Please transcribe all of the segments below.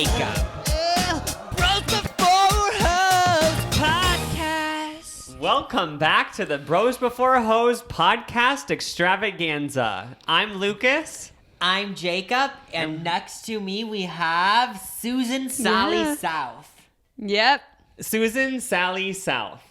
Jacob. Bros Before Hoes podcast. Welcome back to the Bros Before Hoes podcast extravaganza. I'm Lucas. I'm Jacob, and next to me we have Susan Sally South. Yep. Susan Sally South.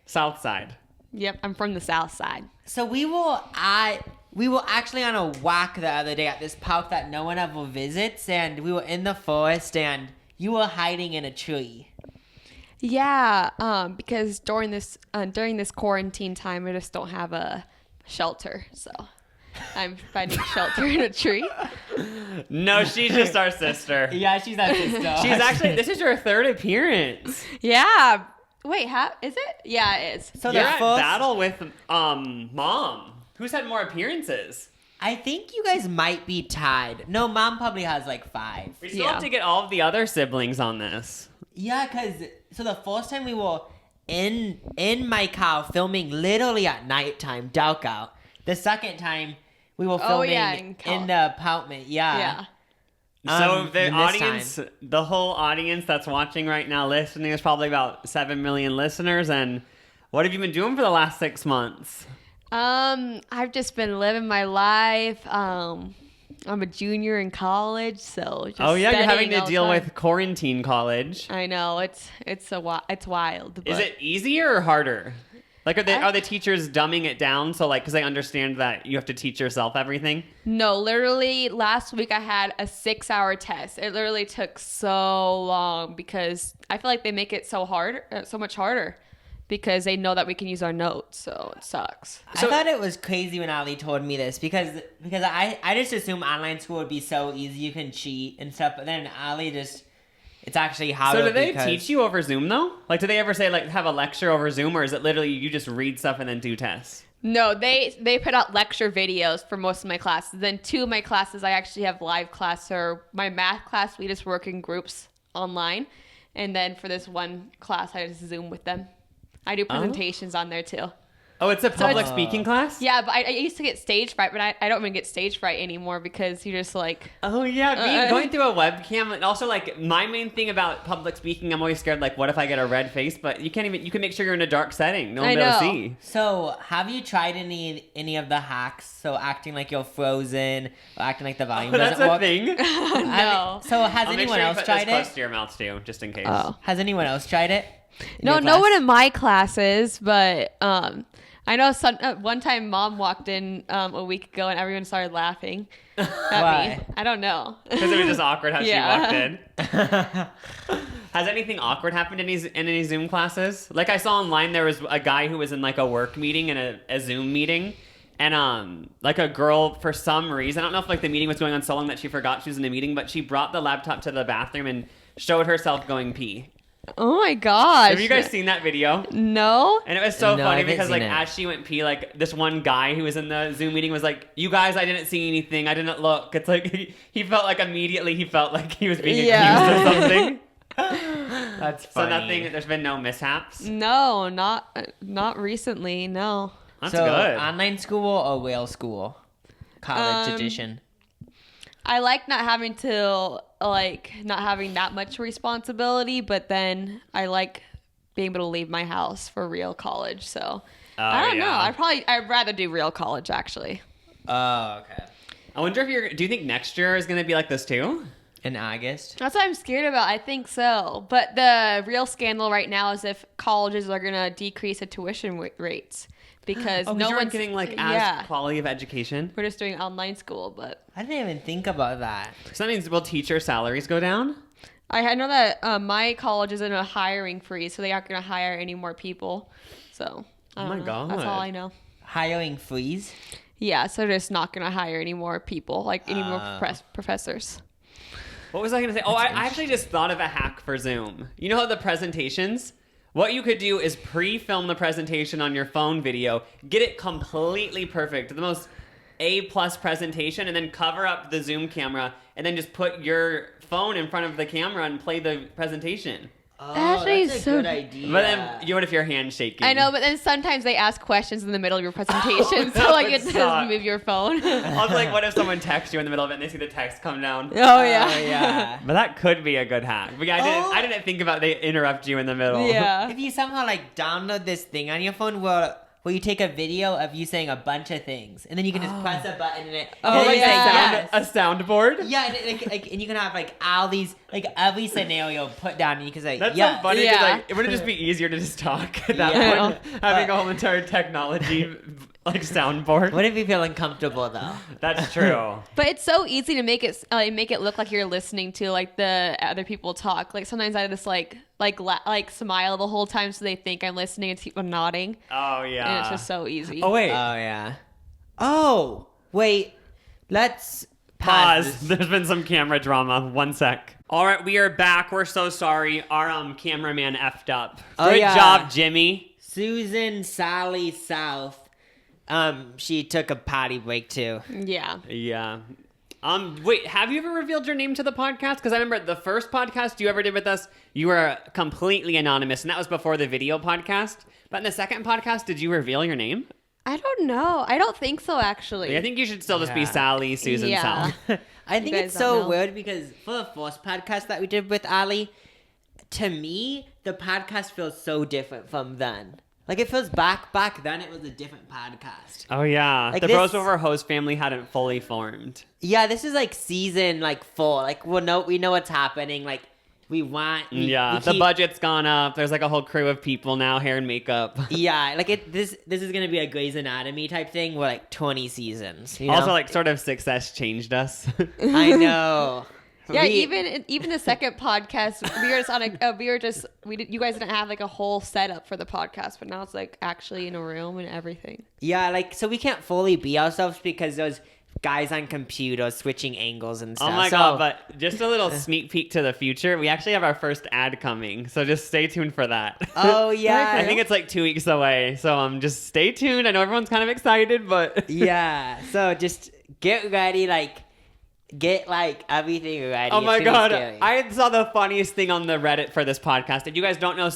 South side. Yep, I'm from the south side. So we were actually on a walk the other day at this park that no one ever visits, and we were in the forest, and you were hiding in a tree. Yeah, because during this quarantine time, I just don't have a shelter, so I'm finding shelter in a tree. No, she's just our sister. Yeah, she's our sister. She's actually, this is your third appearance. Yeah. Wait, is it? Yeah, it is. So You're the at first, battle with Mom. Who's had more appearances? I think you guys might be tied. No, Mom probably has like 5. We still have to get all of the other siblings on this. Yeah, so the first time we were in my car filming literally at nighttime, dark out. The second time we were filming in the apartment. Yeah. So the audience, time. the whole audience that's watching right now, listening, is probably about 7 million listeners. And what have you been doing for the last 6 months? I've just been living my life. I'm a junior in college, so just You're having to deal time. with quarantine college. I know it's wild. But Is it easier or harder? Like, are the teachers dumbing it down so, like, because they understand that you have to teach yourself everything? No, literally last week I had a 6-hour test. It literally took so long because I feel like they make it so much harder because they know that we can use our notes, so it sucks. I thought it was crazy when Ali told me this because I just assumed online school would be so easy you can cheat and stuff, but then Ali it's actually harder. So do they teach you over Zoom, though? Like, do they ever say, like, have a lecture over Zoom, or is it literally you just read stuff and then do tests? No, they put out lecture videos for most of my classes. Then 2 of my classes, I actually have live class, or my math class, we just work in groups online. And then for this one class, I just Zoom with them. I do presentations on there, too. Oh, it's a public speaking class? Yeah, but I used to get stage fright, but I don't even get stage fright anymore because you're just like... Oh, yeah, going through a webcam. And also, like, my main thing about public speaking, I'm always scared, like, what if I get a red face? But you can make sure you're in a dark setting. No one will be able to see. So, have you tried any of the hacks? So, acting like you're frozen, or acting like the volume doesn't work? That's a thing? No. So, has anyone else tried it? Close to your mouth, too, just in case. Oh. Has anyone else tried it? No one in my classes, but I know one time Mom walked in a week ago and everyone started laughing at Why? me. I don't know. Because it was just awkward how she walked in. Oh. Has anything awkward happened in any Zoom classes? Like, I saw online there was a guy who was in, like, a work meeting and a Zoom meeting. And, like, a girl, for some reason, I don't know if, like, the meeting was going on so long that she forgot she was in the meeting, but she brought the laptop to the bathroom and showed herself going pee. Oh my gosh. Have you guys seen that video? No. And it was so No, I funny haven't because, like, seen it. as she went pee, like, this one guy who was in the Zoom meeting was like, you guys, I didn't see anything. I didn't look. It's like, he felt like immediately he felt like he was being accused of something. That's So funny. there's been no mishaps? No, not recently, no. That's so, good. online school or real school? College edition. I like not having that much responsibility, but then I like being able to leave my house for real college. So I don't know. I'd rather do real college actually. Oh, okay. I wonder if do you think next year is going to be like this too? In August? That's what I'm scared about. I think so. But the real scandal right now is if colleges are going to decrease the tuition rates because no one's getting like as quality of education. We're just doing online school, but I didn't even think about that. So that means will teacher salaries go down? I know that my college is in a hiring freeze, so they aren't going to hire any more people. So I don't know. God. That's all I know. Hiring freeze? Yeah, so they're just not going to hire any more people, like any more professors. What was I going to say? Oh, I actually just thought of a hack for Zoom. You know how the presentations? What you could do is pre-film the presentation on your phone video, get it completely perfect, the most A+ presentation, and then cover up the Zoom camera, and then just put your phone in front of the camera and play the presentation. Oh, Actually, that's a so- good idea. But then, what if you're handshaking? I know, but then sometimes they ask questions in the middle of your presentation, so like it would suck. doesn't move your phone. Also, like, what if someone texts you in the middle of it and they see the text come down? Oh yeah. Oh, yeah. But that could be a good hack. But yeah, I didn't think about they interrupt you in the middle. Yeah. If you somehow like download this thing on your phone where you take a video of you saying a bunch of things, and then you can just press a button and it. Oh, and then you say yeah. yes. A soundboard? Yeah, and you can have like all these, like every scenario put down, and you can say That's yes. so funny. 'Cause, Yeah. Like, it wouldn't just be easier to just talk at that Yeah. point, having But- a whole entire technology like soundboard. What if you feel uncomfortable though? That's true. But it's so easy to make it look like you're listening to like the other people talk. Like sometimes I just like smile the whole time so they think I'm listening and keep nodding, Oh yeah. and it's just so easy. Oh wait. Oh yeah. Oh wait, let's Pause. this. There's been some camera drama. 1 sec. All right, we are back. We're so sorry. Our cameraman effed up. Oh, Good yeah. job, Jimmy. Susan Sally South. She took a potty break too. Yeah. Yeah. Wait, have you ever revealed your name to the podcast? Because I remember the first podcast you ever did with us, you were completely anonymous, and that was before the video podcast. But in the second podcast, did you reveal your name? I don't know. I don't think so, actually. I think you should still just be Yeah. Sally Susan Yeah. Sal. I think guys it's don't so know. weird because for the first podcast that we did with Ali, to me, the podcast feels so different from then. Like it feels back then it was a different podcast. Oh yeah, Like the this- Bros Over Host family hadn't fully formed. Yeah, this is like season 4. Like we know what's happening. Like we want. we The keep- budget's gone up. There's like a whole crew of people now, hair and makeup. Yeah, like this is gonna be a Grey's Anatomy type thing. We're like 20 seasons. You know? Also, like sort of success changed us. I know. Yeah, We- even the second podcast, we were just on a you guys didn't have like a whole setup for the podcast, but now it's like actually in a room and everything. Yeah, like so we can't fully be ourselves because those guys on computers switching angles and stuff. Oh my So- god, but just a little sneak peek to the future. We actually have our first ad coming, so just stay tuned for that. Oh yeah. I think it's like 2 weeks away, so just stay tuned. I know everyone's kind of excited, but Yeah. So just get ready, get everything ready. Oh It's my gonna be god, scary. I saw the funniest thing on the Reddit for this podcast. If you guys don't know,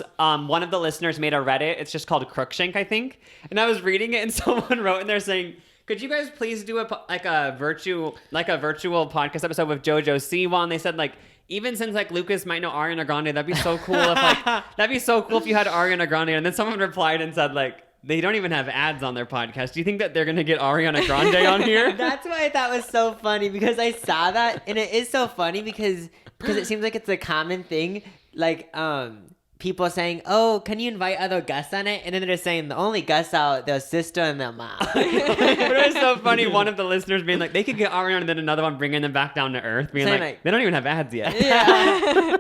one of the listeners made a Reddit. It's just called Crookshank, I think. And I was reading it, and someone wrote in there saying, "Could you guys please do a virtual podcast episode with JoJo Siwa?" And they said even since Lucas might know Ariana Grande, that'd be so cool if you had Ariana Grande. And then someone replied and said they don't even have ads on their podcast. Do you think that they're gonna get Ariana Grande on here? That's why I thought was so funny because I saw that and it is so funny because it seems like it's a common thing. People saying, "Oh, can you invite other guests on it?" And then they're saying the only guests are their sister and their mom. But it was so funny. One of the listeners being they could get Ariana, and then another one bringing them back down to earth, being Saying they don't even have ads yet. Yeah.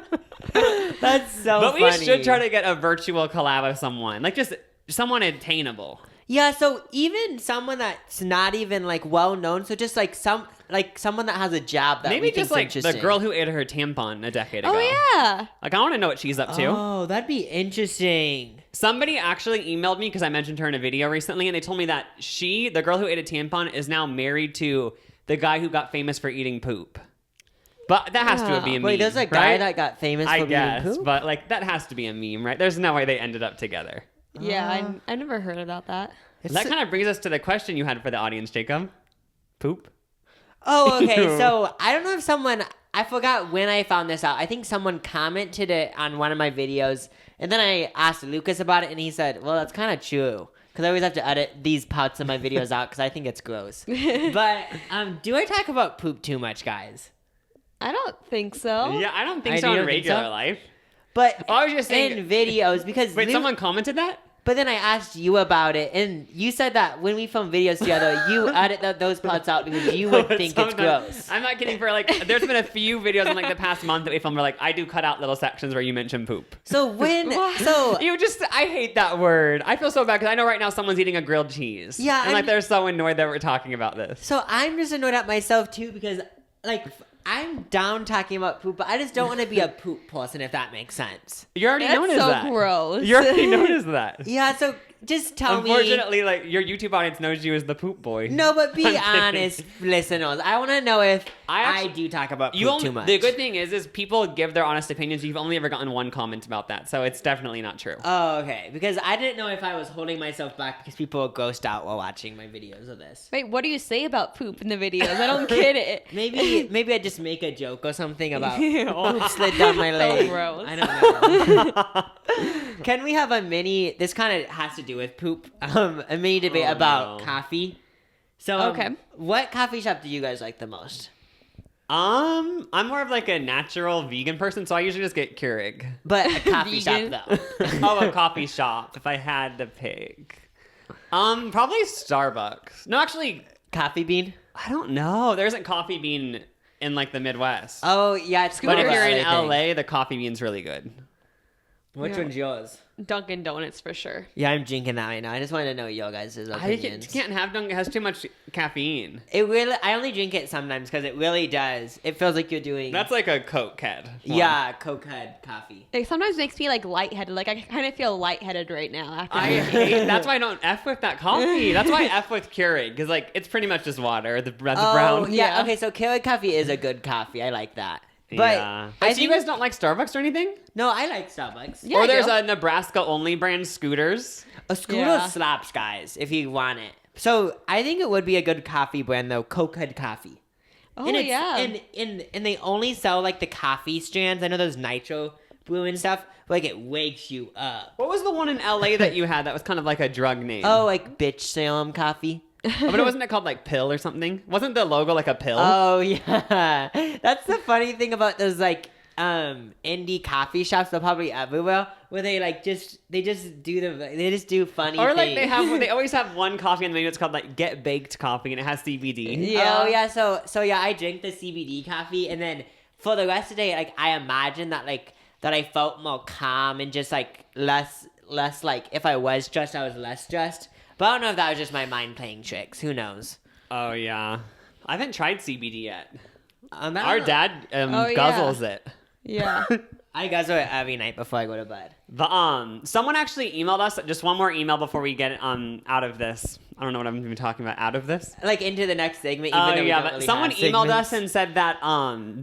That's so But funny. we should try to get a virtual collab with someone, just someone attainable. Yeah, so even someone that's not even well known, so just someone that has a job that Maybe we just think's the interesting. girl who ate her tampon a decade ago. Oh yeah. I want to know what she's up to. Oh, that'd be interesting. Somebody actually emailed me because I mentioned her in a video recently, and they told me that the girl who ate a tampon, is now married to the guy who got famous for eating poop. But that has to be a meme. Wait, there's a guy right? that got famous I for guess, being poop? but that has to be a meme, right? There's no way they ended up together. Yeah, I never heard about that. That kind of brings us to the question you had for the audience, Jacob. Poop? Oh, okay. Ew. So I don't know if I forgot when I found this out. I think someone commented it on one of my videos, and then I asked Lucas about it, and he said, "Well, that's kind of true." Because I always have to edit these parts of my videos out because I think it's gross. But do I talk about poop too much, guys? I don't think so. Yeah, I don't think I so in don't think regular so. life. But I was just saying. in videos because Wait, someone commented that? But then I asked you about it, and you said that when we film videos together, you edit those parts out because you would think it's gross. I'm not kidding. there's been a few videos in the past month that we filmed where I do cut out little sections where you mention poop. So I hate that word. I feel so bad because I know right now someone's eating a grilled cheese. Yeah, and I'm- they're so annoyed that we're talking about this. So I'm just annoyed at myself too because I'm down talking about poop, but I just don't want to be a poop person if that makes sense. You're already That's known as so that. gross. You're already known as that. Yeah, so just tell me. Unfortunately, like your YouTube audience knows you as the poop boy. No, but be I'm kidding. honest, listeners. I want to know if I actually- do talk about poop too much. The good thing is people give their honest opinions. You've only ever gotten one comment about that, so it's definitely not true. Oh, okay. Because I didn't know if I was holding myself back because people would ghost out while watching my videos of this. Wait, what do you say about poop in the videos? I don't get it. Maybe I just make a joke or something about Ew. poop slid down my leg. gross. I don't know. Can we have a mini? This kind of has to do with poop. A mini debate about coffee. So, Okay. What coffee shop do you guys like the most? I'm more of like a natural vegan person, so I usually just get Keurig. But a coffee shop Vegan. though. Oh, a coffee shop. If I had to pick, probably Starbucks. No, actually, Coffee bean. I don't know. There isn't coffee bean in like the Midwest. Oh yeah, it's But if Scooter you're in Valley thing. LA, the coffee bean's really good. Which Yeah. one's yours? Dunkin' Donuts for sure. Yeah, I'm drinking that right now. I just wanted to know your guys' I opinions. can't have Dunkin'. It has too much caffeine. It really. I only drink it sometimes because it really does. It feels like you're doing. That's like a Coke head. one. Yeah, Coke head coffee. It sometimes makes me like lightheaded. Like I kind of feel lightheaded right now after. I hate. That's why I don't f with that coffee. That's why I f with Keurig because like it's pretty much just water. The brown. Yeah. Yeah. Okay, so Keurig coffee is a good coffee. I like that. But yeah. I So you think- guys don't like Starbucks or anything? No, I like Starbucks. Yeah, or I there's do. a Nebraska only brand Scooters. A Scooter Yeah. slaps, guys, if you want it. So I think it would be a good coffee brand though, Coke head coffee. Oh and yeah. And they only sell like the coffee strands. I know those nitro brew and stuff. But, like it wakes you up. What was the one in LA that you had that was kind of like a drug name? Oh, like bitch Salem coffee. Oh, but it wasn't it called like pill or something? Wasn't the logo like a pill? Oh yeah, that's the funny thing about those like indie coffee shops. They're probably everywhere where they just do funny. or like things. they always have one coffee in the menu. It's called like Get Baked Coffee, and it has CBD. Yeah. Oh yeah, so yeah, I drink the CBD coffee, and then for the rest of the day, like I imagine that I felt more calm and just like less like if I was stressed, I was less stressed. But I don't know if that was just my mind playing tricks. Who knows? Oh yeah, I haven't tried CBD yet. I Our don't- dad Oh, yeah. guzzles it. yeah. I guzzle it every night before I go to bed. The someone actually emailed us. Just one more email before we get out of this. I don't know what I'm even talking about. Out of this. Like into the next segment. Even Oh though we yeah, don't but really someone have emailed segments. us and said that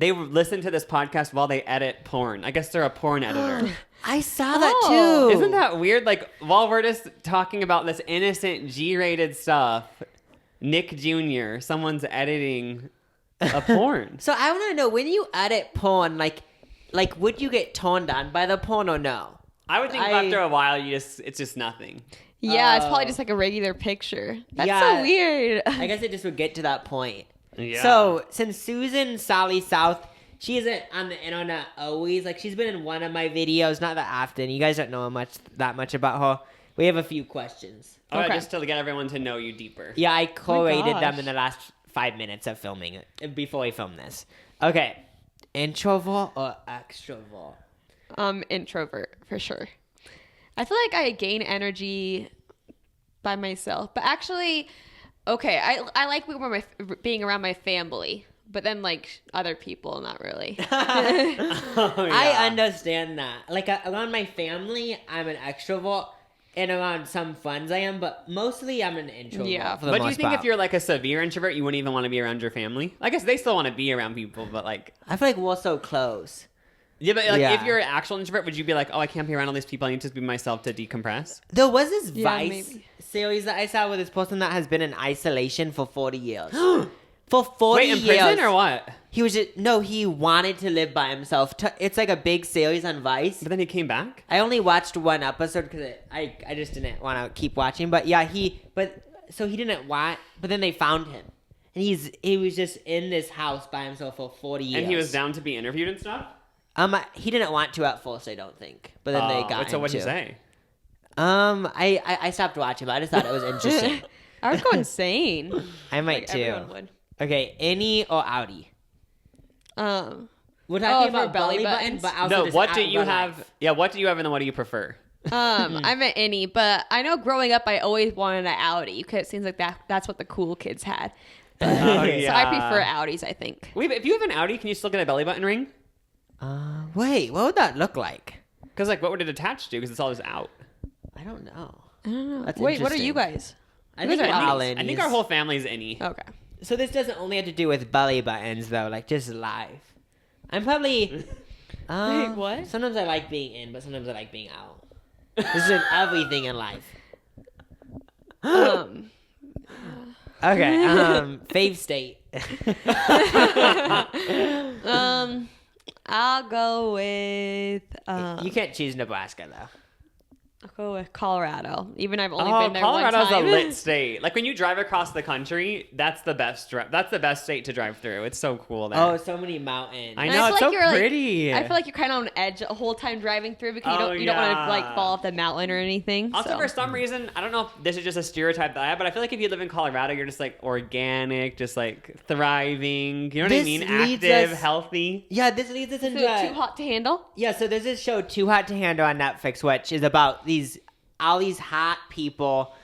they listen to this podcast while they edit porn. I guess they're a porn editor. I saw that Oh. too. Isn't that weird? Like while we're just talking about this innocent G-rated stuff, Nick Jr. Someone's editing a porn. So I want to know, when you edit porn, like would you get turned on by the porn or no? I would think after a while it's just nothing. Yeah, it's probably Oh. just like a regular picture. That's Yeah. so weird. I guess it just would get to that point. Yeah. So since Susan Sally South, she isn't on the internet always. Like she's been in one of my videos, not that often. You guys don't know that much about her. We have a few questions. All right, Okay. just to get everyone to know you deeper. Yeah, I collated them gosh. in the last 5 minutes of filming it before we filmed this. Okay, introvert or extrovert? Introvert for sure. I feel like I gain energy by myself, but actually, okay, I like being around my family, but then like other people, not really. Oh, yeah. I understand that. Like around my family, I'm an extrovert, and around some friends, I am. But mostly, I'm an introvert. Yeah. For the But do you most think part. if you're like a severe introvert, you wouldn't even want to be around your family? I guess they still want to be around people, but like, I feel like we're so close. yeah, but like Yeah. if you're an actual introvert, would you be like, oh, I can't be around all these people. I need to just be myself to decompress? There was this Yeah, Vice maybe. series that I saw with this person that has been in isolation for 40 years. For 40 Wait, in years. prison or what? He was just, no, he wanted to live by himself. It's like a big series on Vice. But then he came back. I only watched one episode because I just didn't want to keep watching. But yeah, so he didn't want, but then they found him. And he was just in this house by himself for 40 years. And he was down to be interviewed and stuff? He didn't want to at first, I don't think. But then they got him So what'd he to. say? I stopped watching, but I just thought it was interesting. I would go insane. I might Like too. everyone would. Okay, innie or outie? We're Oh, talking for about belly belly button, buttons? but also No, just what out do in you real have? life. Yeah, what do you have and then what do you prefer? I'm an innie, but I know growing up I always wanted an outie because it seems like that's what the cool kids had. Oh, So I yeah. prefer outies, I think. Wait, but if you have an Audi, can you still get a belly button ring? Wait, what would that look like? Because like, what would it attach to? Because it's all just out. I don't know. I don't know. That's Wait, what are interesting. you guys? I think we're all innies. I think our whole family's innie. Okay. So this doesn't only have to do with belly buttons though, like just life. I'm probably. Wait, what? Sometimes I like being in, but sometimes I like being out. This is everything in life. Okay. Fave state. I'll go with. You can't choose Nebraska though. I'll go with Colorado. Even I've only been there Colorado's one time. a lit state. Like when you drive across the country, that's the best. That's the best state to drive through. It's so cool there. Oh, so many mountains. I And know, I it's feel so like you're, pretty. I feel like you're kind of on edge the whole time driving through because you don't want to like fall off the mountain or anything. Also, so. for some reason, I don't know if this is just a stereotype that I have, but I feel like if you live in Colorado, you're just like organic, just like thriving. You know what I This mean? leads Active, us- healthy. Yeah, this leads us So into too hot to handle. Yeah, so there's this show Too Hot to Handle on Netflix, which is about all these hot people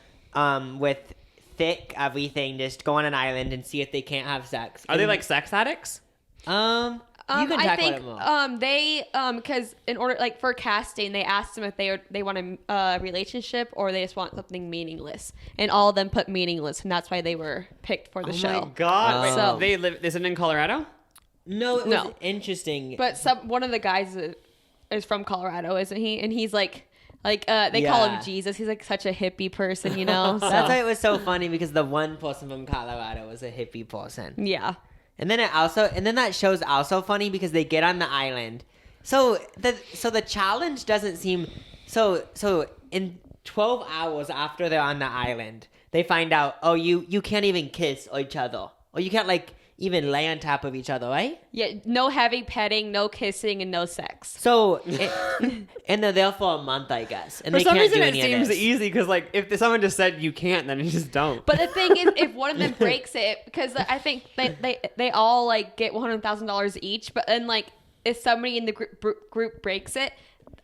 with thick everything just go on an island and see if they can't have sex. Are they like sex addicts? You can I talk think about it more. they because in order like for casting they asked them if they want a relationship or they just want something meaningless, and all of them put meaningless, and that's why they were picked for the show. Oh my god! Wait, So- they live. Is it in Colorado? No, it was No. interesting. But one of the guys is from Colorado, isn't he? And he's like they call him Yeah. Jesus. He's like such a hippie person, you know. So. That's why it was so funny because the one person from Colorado was a hippie person. Yeah. And then that show's also funny because they get on the island. So the challenge doesn't seem so in 12 hours after they're on the island, they find out, oh, you can't even kiss each other. Or you can't like even lay on top of each other, right? Yeah, no heavy petting, no kissing, and no sex. So and they're there for a month, I guess. And For they some can't reason, do it any seems of this. easy because like if someone just said you can't, then you just don't. But the thing is, if one of them breaks it, because I think they all like get $100,000 each, but then like if somebody in the group breaks it,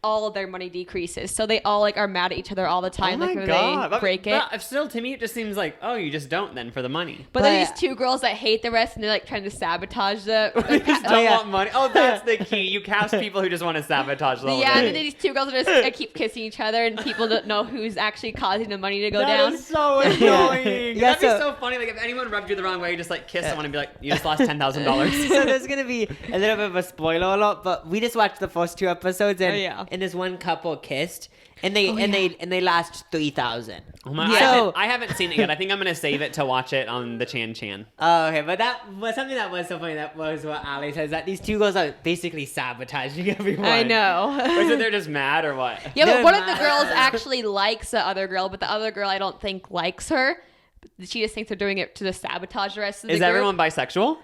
all of their money decreases. So they all like are mad at each other all the time. Oh like my when god! they break it. But still, to me, it just seems like you just don't then for the money. But then these two girls that hate the rest and they're like trying to sabotage They the. just don't want money. Oh, that's the key. You cast people who just want to sabotage the whole Yeah, and thing. then these two girls are just keep kissing each other, and people don't know who's actually causing the money to go That down. is so annoying. Yeah, That'd be so- so funny. Like if anyone rubbed you the wrong way, you just like kiss someone and be like, "You just lost $10,000." So there's gonna be a little bit of a spoiler alert, but we just watched the first 2 episodes, and yeah. and this one couple kissed, and they last 3,000. Oh my! So- I haven't seen it yet. I think I'm gonna save it to watch it on the Chan. Oh, okay, but that was something that was so funny. That was what Ali says, that these two girls are basically sabotaging everyone. I know. Or is it they're just mad or what? Yeah, but They're one of the mad. girls actually likes the other girl, but the other girl I don't think likes her. She just thinks they're doing it to sabotage the rest of the Is group. everyone bisexual?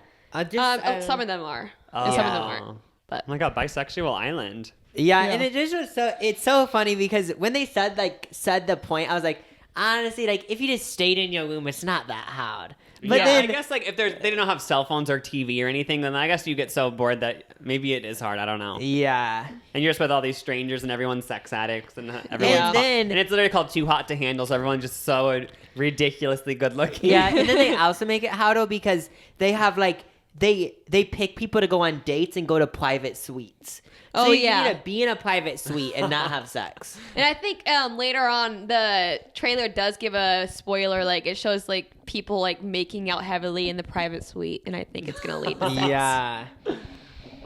Some of them are. And some of them aren't. But Oh my god, bisexual island. Yeah, Yeah. and it just was it's so funny because when they said the point, I was like, honestly, like if you just stayed in your room, it's not that hard. But yeah, then I guess like if they don't have cell phones or TV or anything, then I guess you get so bored that maybe it is hard. I don't know. yeah. And you're just with all these strangers and everyone's sex addicts and everyone's Yeah. then- and it's literally called Too Hot to Handle. So everyone's just so ridiculously good looking. Yeah, and then they also make it harder because they have like they pick people to go on dates and go to private suites. So Oh, you yeah. need to be in a private suite and not have sex. And I think later on the trailer does give a spoiler, like it shows like people like making out heavily in the private suite, and I think it's gonna lead to sex. Yeah.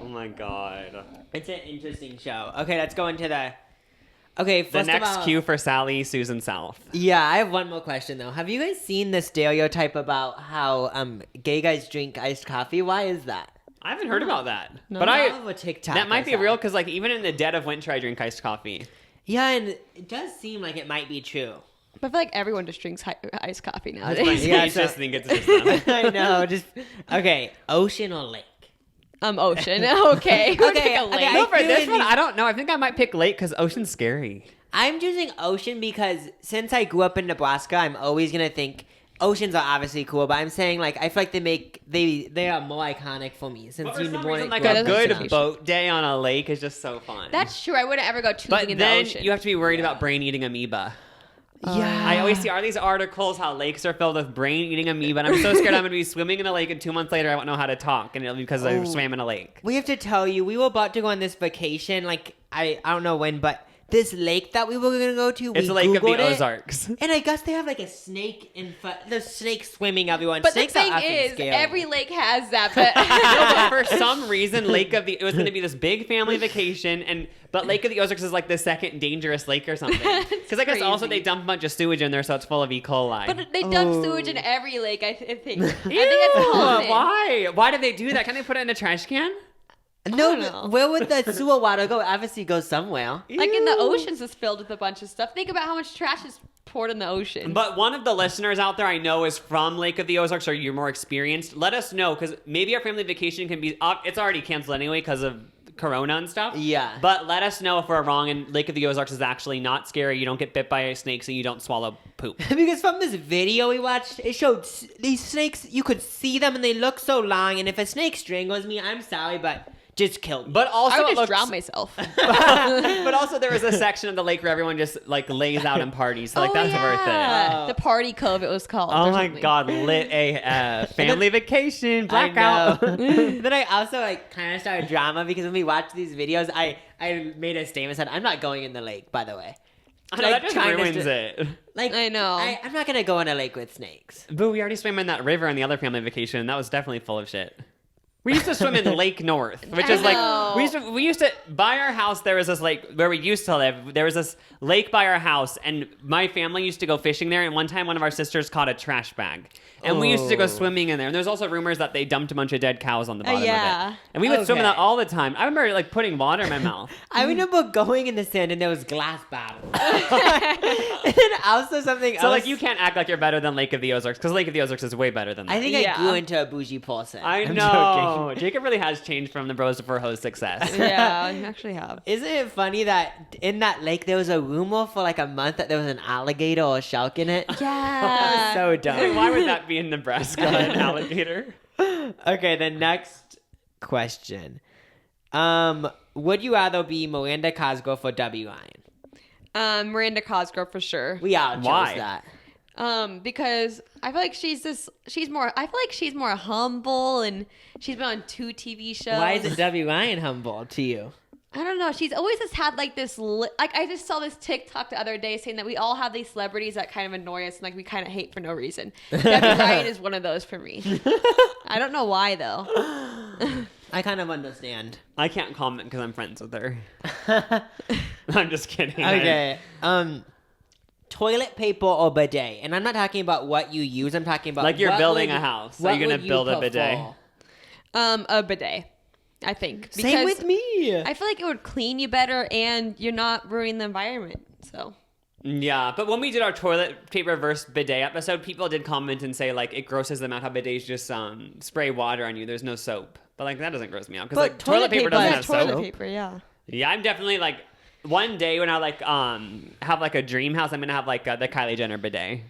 Oh my god. It's an interesting show. Okay, let's go into the Okay, The first next of all, cue for Sally Susan South. Yeah, I have one more question though. Have you guys seen the stereotype about how gay guys drink iced coffee? Why is that? I haven't heard about that. No. But All over TikTok, that I might be saw. real because like even in the dead of winter I drink iced coffee. Yeah, and it does seem like it might be true. But I feel like everyone just drinks iced coffee But nowadays. Yeah, you so- just think it's just them. I know. Just okay. Ocean or lake? Ocean. Okay. We'll Okay, take a okay, lake. No, for feel this in one, the- I don't know. I think I might pick lake because ocean's scary. I'm choosing ocean because since I grew up in Nebraska, I'm always gonna think oceans are obviously cool. But I'm saying like I feel like they are more iconic for me since But for you some born reason, like grew a up in good Nebraska. boat day on a lake is just so fun. That's true. I wouldn't ever go tubing but in the then ocean. you have to be worried about brain-eating amoeba. Yeah, I always see all these articles how lakes are filled with brain-eating amoeba, and I'm so scared I'm going to be swimming in a lake, and 2 months later I won't know how to talk, and it'll be because I Oh. swam in a lake. We have to tell you, we were about to go on this vacation. Like I don't know when, but this lake that we were gonna go to. It's we a lake of Googled the it, Ozarks. and I guess they have like a snake in front. There's snakes swimming everyone. But Snakes the thing are effing is, scary. every lake has that. But No, but for some reason, it was going to be this big family vacation, but Lake of the Ozarks is like the second dangerous lake or something. Because I guess also crazy. they dump a bunch of sewage in there, so it's full of E. coli. But they dump sewage in every lake. I think. I think Ew, it's common. why? Why did they do that? Can't they put it in a trash can? No, don't know. where would the sewer water go? Obviously, go somewhere. Like in the Ew. oceans is filled with a bunch of stuff. Think about how much trash is poured in the ocean. But one of the listeners out there I know is from Lake of the Ozarks, or you're more experienced. Let us know, because maybe our family vacation can be it's already canceled anyway because of Corona and stuff. Yeah. But let us know if we're wrong and Lake of the Ozarks is actually not scary. You don't get bit by snakes and you don't swallow poop. Because from this video we watched, it showed these snakes. You could see them, and they look so long. And if a snake strangles me, I'm sorry, but just kill me. But also, I would it just looks- drown myself. but also there was a section of the lake where everyone just like lays out and parties. So like that's worth it. The party cove, it was called. Oh or my something. god, lit a family vacation, I blackout. know. Then I also like kind of started drama because when we watched these videos, I made a statement said I'm not going in the lake. By the way, I know, Like, that just trying to ruins st- it. like I know. I'm not gonna go in a lake with snakes. Boo, we already swam in that river on the other family vacation, and that was definitely full of shit. We used to swim in Lake North, which I is like know. we used to by our house. There was this lake where we used to live. There was this lake by our house, and my family used to go fishing there. And one time, one of our sisters caught a trash bag, and we used to go Oh. swimming in there. And there's also rumors that they dumped a bunch of dead cows on the bottom of yeah. it, and we would swim in Okay. that all the time. I remember like putting water in my mouth. I remember going in the sand and there was glass bottles. And then also something So else. like you can't act like you're better than Lake of the Ozarks because Lake of the Ozarks is way better than that. I think Yeah. I grew into a bougie person. I I'm know. joking. Jacob really has changed from the Bros Before Hoes success. Yeah, I actually have. Isn't it funny that in that lake there was a rumor for like a month that there was an alligator or a shark in it? Yeah. So Wait, dumb. why would that be in Nebraska, an alligator? Okay, the next question. Would you rather be Miranda Cosgrove or W. Ryan? Miranda Cosgrove for sure. We all chose Why? that. Because I feel like I feel like she's more humble, and she's been on 2 TV shows. Why is it W. Ryan humble to you? I don't know. She's always just had like this. Like I just saw this TikTok the other day saying that we all have these celebrities that kind of annoy us and like we kind of hate for no reason. Debbie Ryan is one of those for me. I don't know why though. I kind of understand. I can't comment because I'm friends with her. I'm just kidding. Okay. Toilet paper or bidet? And I'm not talking about what you use. I'm talking about Like you're what building would- a house. Are what you gonna would build a bidet? prefer? A bidet, I think. Same with me. I feel like it would clean you better, and you're not ruining the environment. So Yeah, but when we did our toilet paper versus bidet episode, people did comment and say like it grosses them out how bidets just spray water on you. There's no soap, but like that doesn't gross me out because But like toilet paper toilet doesn't paper have is soap. toilet paper, yeah. Yeah, I'm definitely like one day when I like have like a dream house, I'm gonna have like the Kylie Jenner bidet,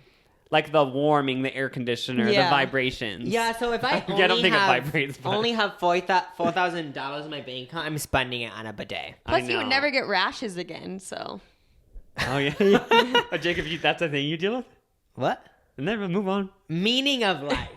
like the warming, the air conditioner, Yeah. the vibrations. Yeah, so if I I don't only think it have, vibrates, but- only have $4,000 in my bank account, I'm spending it on a bidet. I Plus, you would know. never get rashes again. So Oh yeah, oh, Jacob, that's a thing you deal with. What? Never move on. Meaning of life.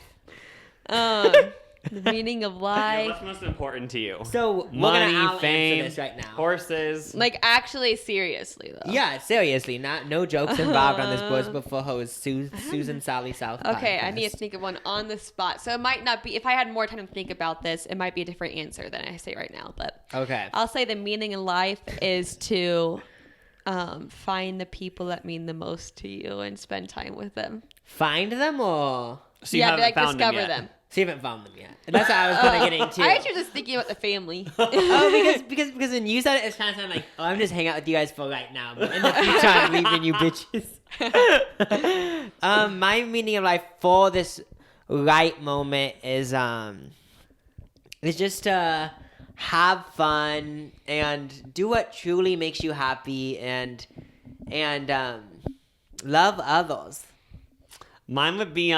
the meaning of Yeah, life. what's most important to you? So we're Money, gonna all fame, answer this right now. horses. Like actually, seriously though. Yeah, seriously, no jokes involved on this Boys Before Hoes Susan Sally South. Okay, I podcast. need to think of one on the spot. So it might not be. If I had more time to think about this, it might be a different answer than I say right now. But Okay. I'll say the meaning in life is to find the people that mean the most to you and spend time with them. Find them or So you yeah, haven't like found discover yet. them. so you haven't found them yet. And that's what I was kind of getting to. I actually was just thinking about the family. Oh, because when you said it, it's kind of sounded like, oh, I'm just hanging out with you guys for right now, but in the future, I'm leaving you bitches. My meaning of life for this right moment is just to have fun and do what truly makes you happy and love others. Mine would be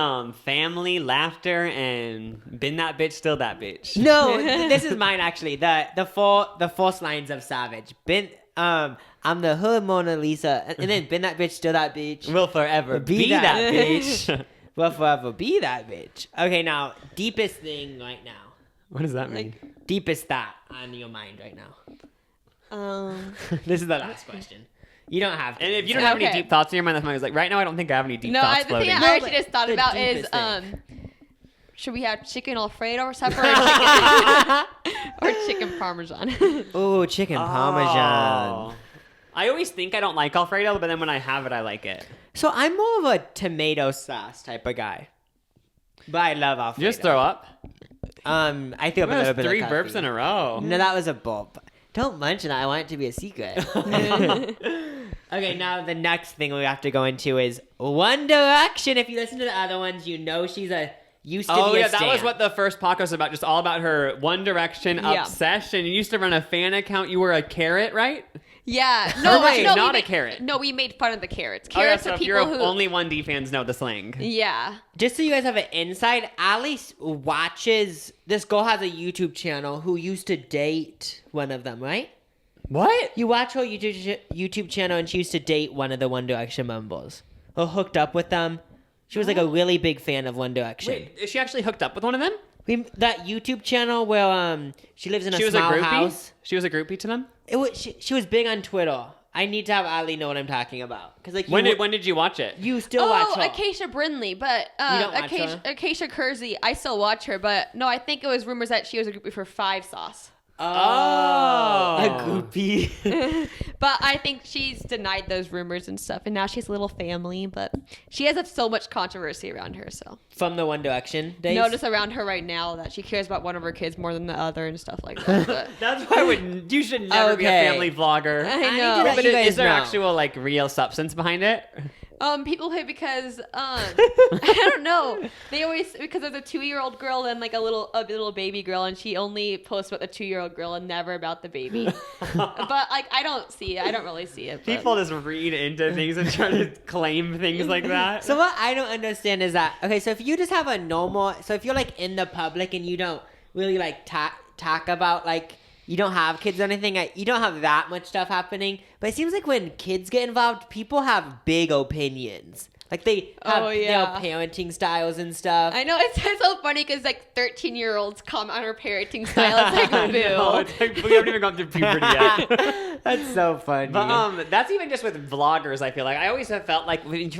family, laughter, and been that bitch, still that bitch. No, this is mine actually. The first lines of Savage. I'm the hood Mona Lisa, and then been that bitch, still that bitch. Will forever be that bitch. Will forever be that bitch. Okay, now deepest thing right now. What does that mean? Deepest thought on your mind right now. Um, This is the last question. You don't have to. And if you don't have any deep thoughts in your mind, that's why I was like, right now I don't think I have any deep thoughts floating. The thing I actually just thought about is, should we have chicken Alfredo or supper or chicken Parmesan? Ooh, chicken Parmesan. I always think I don't like Alfredo, but then when I have it, I like it. So I'm more of a tomato sauce type of guy. But I love Alfredo. You just throw up? I threw up a little bit of 3 coffee. burps in a row. No, that was a burp. Don't mention it. I want it to be a secret. Okay, now the next thing we have to go into is One Direction. If you listen to the other ones, you know she's used to be a that stan. was what the first podcast was about. Just all about her One Direction obsession. You used to run a fan account. You were a carrot, right? Yeah. Not a carrot. No, we made fun of the carrots. Carrots so are if people you're who... only 1D fans know the slang. Yeah. Just so you guys have an insight, Alice watches... This girl has a YouTube channel who used to date one of them, right? What? You watch her YouTube channel and she used to date one of the One Direction members. Or hooked up with them. She was like a really big fan of One Direction. Wait, is she actually hooked up with one of them? That YouTube channel where she lives in a She was small a groupie? house. She was a groupie to them? She was big on Twitter. I need to have Ali know what I'm talking about. Cause like When did you watch it? you still watch her. Acacia Brindley, but You don't watch her? Acacia Kersey, I still watch her, but no, I think it was rumors that she was a groupie for 5 Sauce. Oh, a groupie. But I think she's denied those rumors and stuff, and now she has a little family, but she has so much controversy around her, so. From the One Direction days? Notice around her right now that she cares about one of her kids more than the other and stuff like that. But. That's why you should never be a family vlogger. I know. let But you guys is there know. actual like real substance behind it? People hate because I don't know. They always because there's a 2-year-old girl and like a little baby girl, and she only posts about the 2-year-old girl and never about the baby. But like I don't really see it. But. People just read into things and try to claim things like that. So what I don't understand is that, okay, so if you just have a normal, so if you're like in the public and you don't really like talk about like, you don't have kids or anything, you don't have that much stuff happening. But it seems like when kids get involved, people have big opinions. Like they have their parenting styles and stuff. I know, it's so funny because like 13-year-olds comment on her parenting style. It's like, boo. No, it's like, we haven't even gone through puberty yet. That's so funny. But that's even just with vloggers, I feel like. I always have felt like if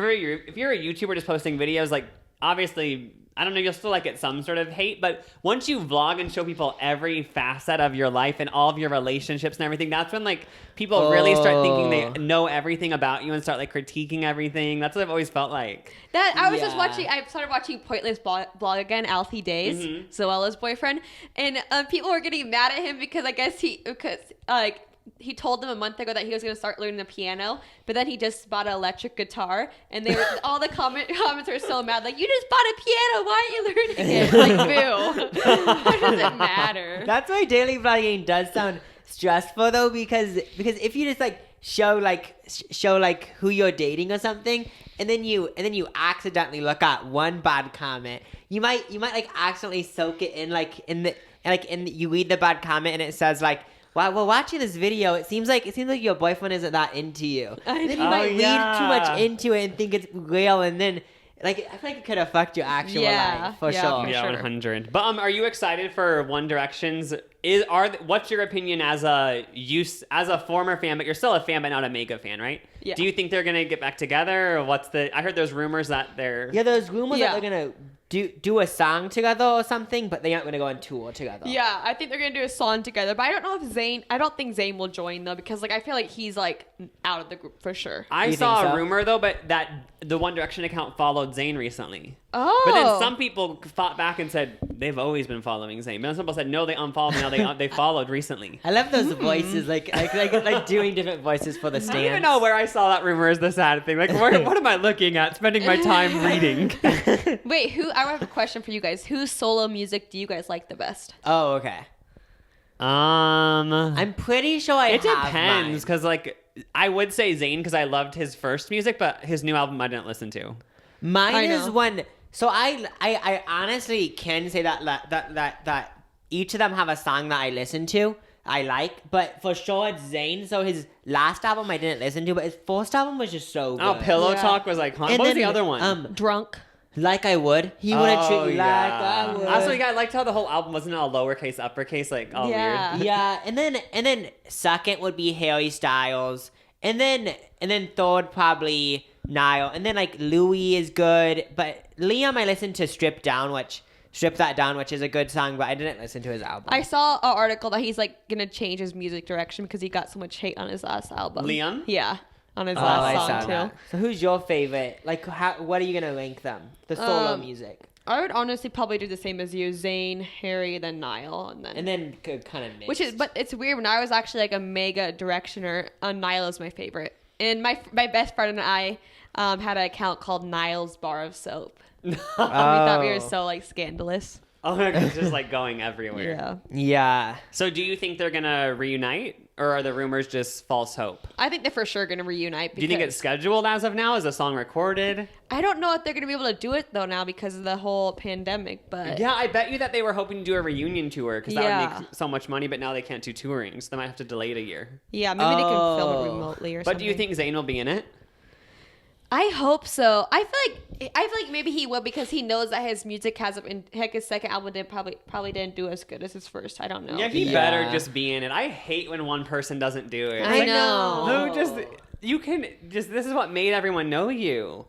you're a YouTuber just posting videos, like obviously... I don't know, you'll still like get some sort of hate, but once you vlog and show people every facet of your life and all of your relationships and everything, that's when like people really start thinking they know everything about you and start like critiquing everything. That's what I've always felt like. That I was just watching. I started watching Pointless blog again, Alfie Days, Zoella's boyfriend, and people were getting mad at him because I guess he told them a month ago that he was going to start learning the piano, but then he just bought an electric guitar, and they were all the comments were so mad, like, you just bought a piano, why aren't you learning it? Like, boo. Why does it matter? That's why daily vlogging does sound stressful though, because if you just like show who you're dating or something, and then you accidentally look at one bad comment, you might like accidentally soak it in you read the bad comment and it says like, while we're watching this video, it seems like your boyfriend isn't that into you. And then you might read too much into it and think it's real, and then like I feel like it could affect your actual life for sure. Yeah, 100. But are you excited for One Direction's? What's your opinion as a former fan, but you're still a fan, but not a mega fan, right? Yeah. Do you think they're gonna get back together, or I heard there's rumors that they're there's rumors that they're gonna do a song together or something, but they aren't gonna go on tour together. Yeah, I think they're gonna do a song together, but I don't know if I don't think Zayn will join though, because like I feel like he's like out of the group for sure. I saw a rumor though, but that the One Direction account followed Zayn recently. Oh. But then some people fought back and said they've always been following Zayn. But some people said no, they unfollowed me. Now they followed recently. I love those voices, like doing different voices for the stands. I don't even know where I saw that rumor is the sad thing. Like, what am I looking at? Spending my time reading. Wait, I have a question for you guys. Whose solo music do you guys like the best? Oh, okay. I'm pretty sure it depends, because like I would say Zayn because I loved his first music, but his new album I didn't listen to. Mine is one. So I honestly can say that each of them have a song that I listen to, I like, but for sure it's Zayn. So his last album I didn't listen to, but his first album was just so good. Oh, Pillow Talk was like, what was the other one? Drunk. Like I Would. He wouldn't treat you like I would. Also, I liked how the whole album wasn't all lowercase, uppercase, like all weird. Yeah, and then second would be Harry Styles, And then third probably Niall. And then like Louis is good. But Liam, I listened to Strip That Down, which is a good song, but I didn't listen to his album. I saw an article that he's like gonna change his music direction because he got so much hate on his last album. Liam? Yeah, on his last song too. That. So who's your favorite? Like, what are you gonna rank them? The solo music. I would honestly probably do the same as you: Zayn, Harry, then Niall, and then kind of mixed. But it's weird. When I was actually like a mega directioner, Niall is my favorite, and my best friend and I had an account called Niall's Bar of Soap. We thought we were so like scandalous. Oh my god, it's just like going everywhere. Yeah. Yeah. So do you think they're gonna reunite, or are the rumors just false hope? I think they're for sure gonna reunite. Do you think it's scheduled as of now? Is the song recorded? I don't know if they're gonna be able to do it though now because of the whole pandemic. But Yeah, I bet you that they were hoping to do a reunion tour because that would make so much money. But now they can't do touring, so they might have to delay it a year. Yeah, maybe they can film it remotely or something. But do you think Zayn will be in it? I hope so. I feel like maybe he will because he knows that his music his second album probably didn't do as good as his first. I don't know. Yeah, he better just be in it. I hate when one person doesn't do it. I know. This is what made everyone know you.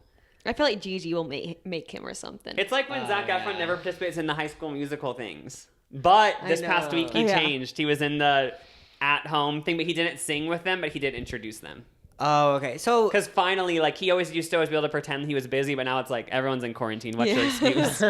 I feel like Gigi will make him or something. It's like when Zac Efron never participates in the High School Musical things. But this past week he changed. He was in the at-home thing, but he didn't sing with them, but he did introduce them. Oh, okay. So because finally, like he used to be able to pretend he was busy, but now it's like everyone's in quarantine. What's your excuse?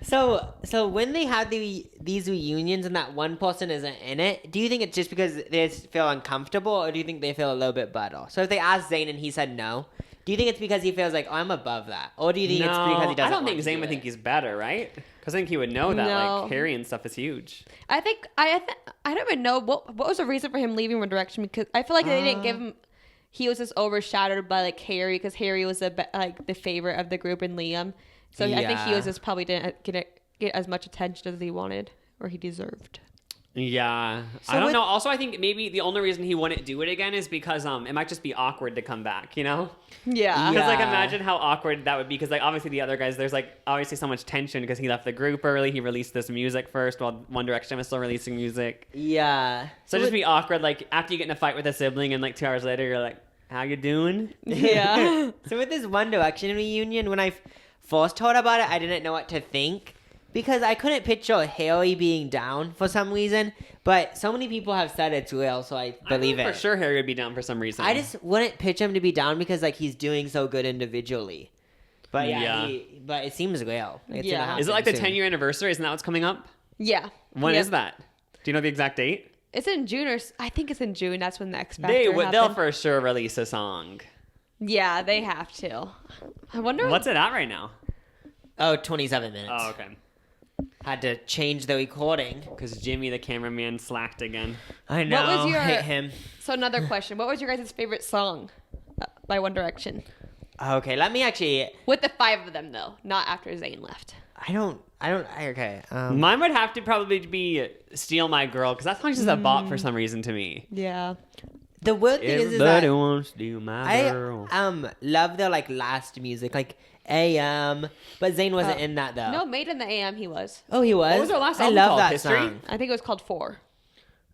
So when they have these reunions and that one person isn't in it, do you think it's just because they feel uncomfortable, or do you think they feel a little bit better? So if they asked Zayn and he said no, do you think it's because he feels like, oh, I'm above that, or do you think it's because he doesn't? I don't think Zayn would think he's better, right? Because I think he would know that like Harry and stuff is huge. I think I don't even know what was the reason for him leaving One Direction, because I feel like they didn't give him. He was just overshadowed by like Harry because Harry was the favorite of the group and Liam. So I think he was just probably didn't get as much attention as he wanted or he deserved. Yeah. So I don't know. Also, I think maybe the only reason he wouldn't do it again is because it might just be awkward to come back, you know? Yeah. Because like imagine how awkward that would be, because like obviously the other guys, there's like obviously so much tension because he left the group early. He released this music first while One Direction was still releasing music. Yeah. So it'd just be awkward, like after you get in a fight with a sibling and like 2 hours later you're like, how you doing? Yeah. So with this One Direction reunion, when I first heard about it, I didn't know what to think because I couldn't picture Harry being down for some reason. But so many people have said it's real, so I believe it. For sure, Harry would be down for some reason. I just wouldn't pitch him to be down because like he's doing so good individually. But but it seems real. It's gonna happen Is it like the soon. 10-year anniversary? Isn't that what's coming up? Yeah. When is that? Do you know the exact date? It's in June, or I think it's in June. That's when the X Factor They'll happened. for sure release a song. Yeah, they have to. I wonder. What's it at right now? Oh, 27 minutes. Oh, okay. Had to change the recording. Because Jimmy, the cameraman, slacked again. I know. What was your? Hate him. So another question: what was your guys' favorite song by One Direction? Okay, let me actually. With the 5 of them, though, not after Zayn left. Okay. Mine would have to probably be "Steal My Girl" because that song's just a bop for some reason to me. Yeah. The weird thing is that Everybody wants to steal my girl. I love their like last music, like AM, but Zayn wasn't in that though. No, Made in the AM he was. Oh, he was. What was their last I album love called? that History? song. I think it was called 4.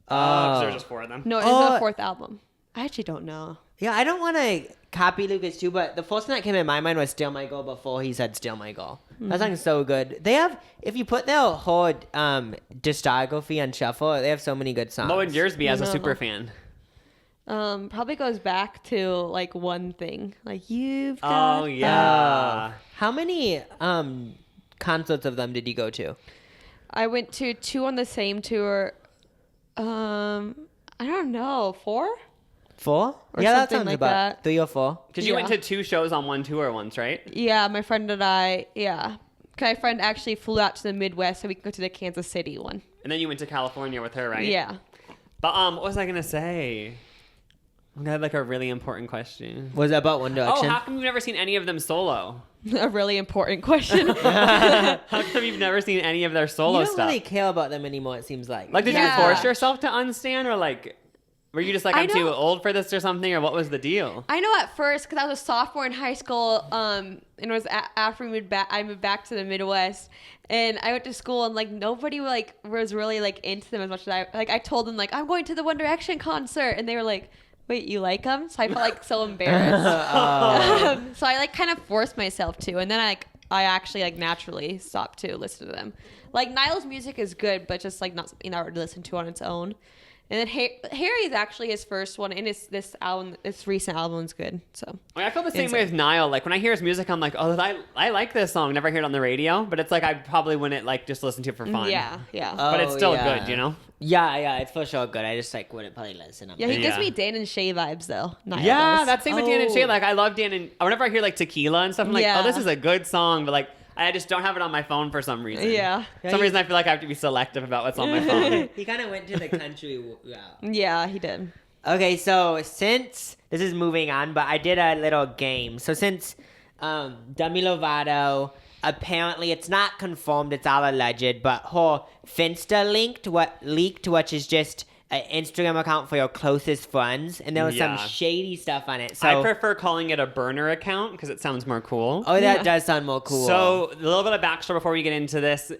Because there were just 4 of them. No, it was the 4th album. I actually don't know. Yeah, I don't want to copy Lucas too, but the first thing that came in my mind was "Steal My Girl" before he said "Steal My Girl." That song is so good. They have, if you put their whole discography on shuffle, they have so many good songs. What would yours be as a No. super fan? Probably goes back to like One Thing, like you've got. Oh yeah. How many concerts of them did you go to? I went to 2 on the same tour. I don't know, 4. 4? Or Yeah, that something sounds like about that. 3 or 4. Because you went Yeah. to 2 shows on one tour once, right? Yeah, my friend and I. Yeah, my friend actually flew out to the Midwest so we could go to the Kansas City one. And then you went to California with her, right? Yeah. But what was I gonna say? I had like a really important question. Was it about One Oh, Direction? how come you've never seen any of them solo? A really important question. How come you've never seen any of their solo you don't stuff? really care about them anymore, it seems like. Like, did Yeah. you force yourself to unstand, or like, were you just like, I I'm too know- old for this or something, or what was the deal? I know at first because I was a sophomore in high school, and it was after I moved back to the Midwest, and I went to school and like nobody like was really like into them as much as I told them like I'm going to the One Direction concert, and they were like, wait, you like them? So I felt like so embarrassed. So I like kind of forced myself to, and then I actually like naturally stopped to listen to them. Like Niall's music is good, but just like not something I would listen to on its own. And then Harry is actually his first one, and this recent album is good. So I feel the same way with Niall. Like when I hear his music, I'm like, oh, I like this song. Never hear it on the radio, but it's like I probably wouldn't like just listen to it for fun. Yeah. But it's still good, you know. Yeah, it's for sure good. I just like wouldn't probably listen. Yeah, he gives me Dan and Shay vibes though. Niall Yeah, does. that's same with Dan and Shay. Like I love Dan and whenever I hear like Tequila and stuff, I'm like, oh, this is a good song, but like I just don't have it on my phone for some reason. Yeah. For some reason I feel like I have to be selective about what's on my phone. He kind of went to the country route. Yeah, he did. Okay, so since this is moving on, but I did a little game. So since Demi Lovato, apparently it's not confirmed, it's all alleged, but her Finsta leaked, which is just an Instagram account for your closest friends, and there was some shady stuff on it. So I prefer calling it a burner account because it sounds more cool. Oh, that does sound more cool. So a little bit of backstory before we get into this.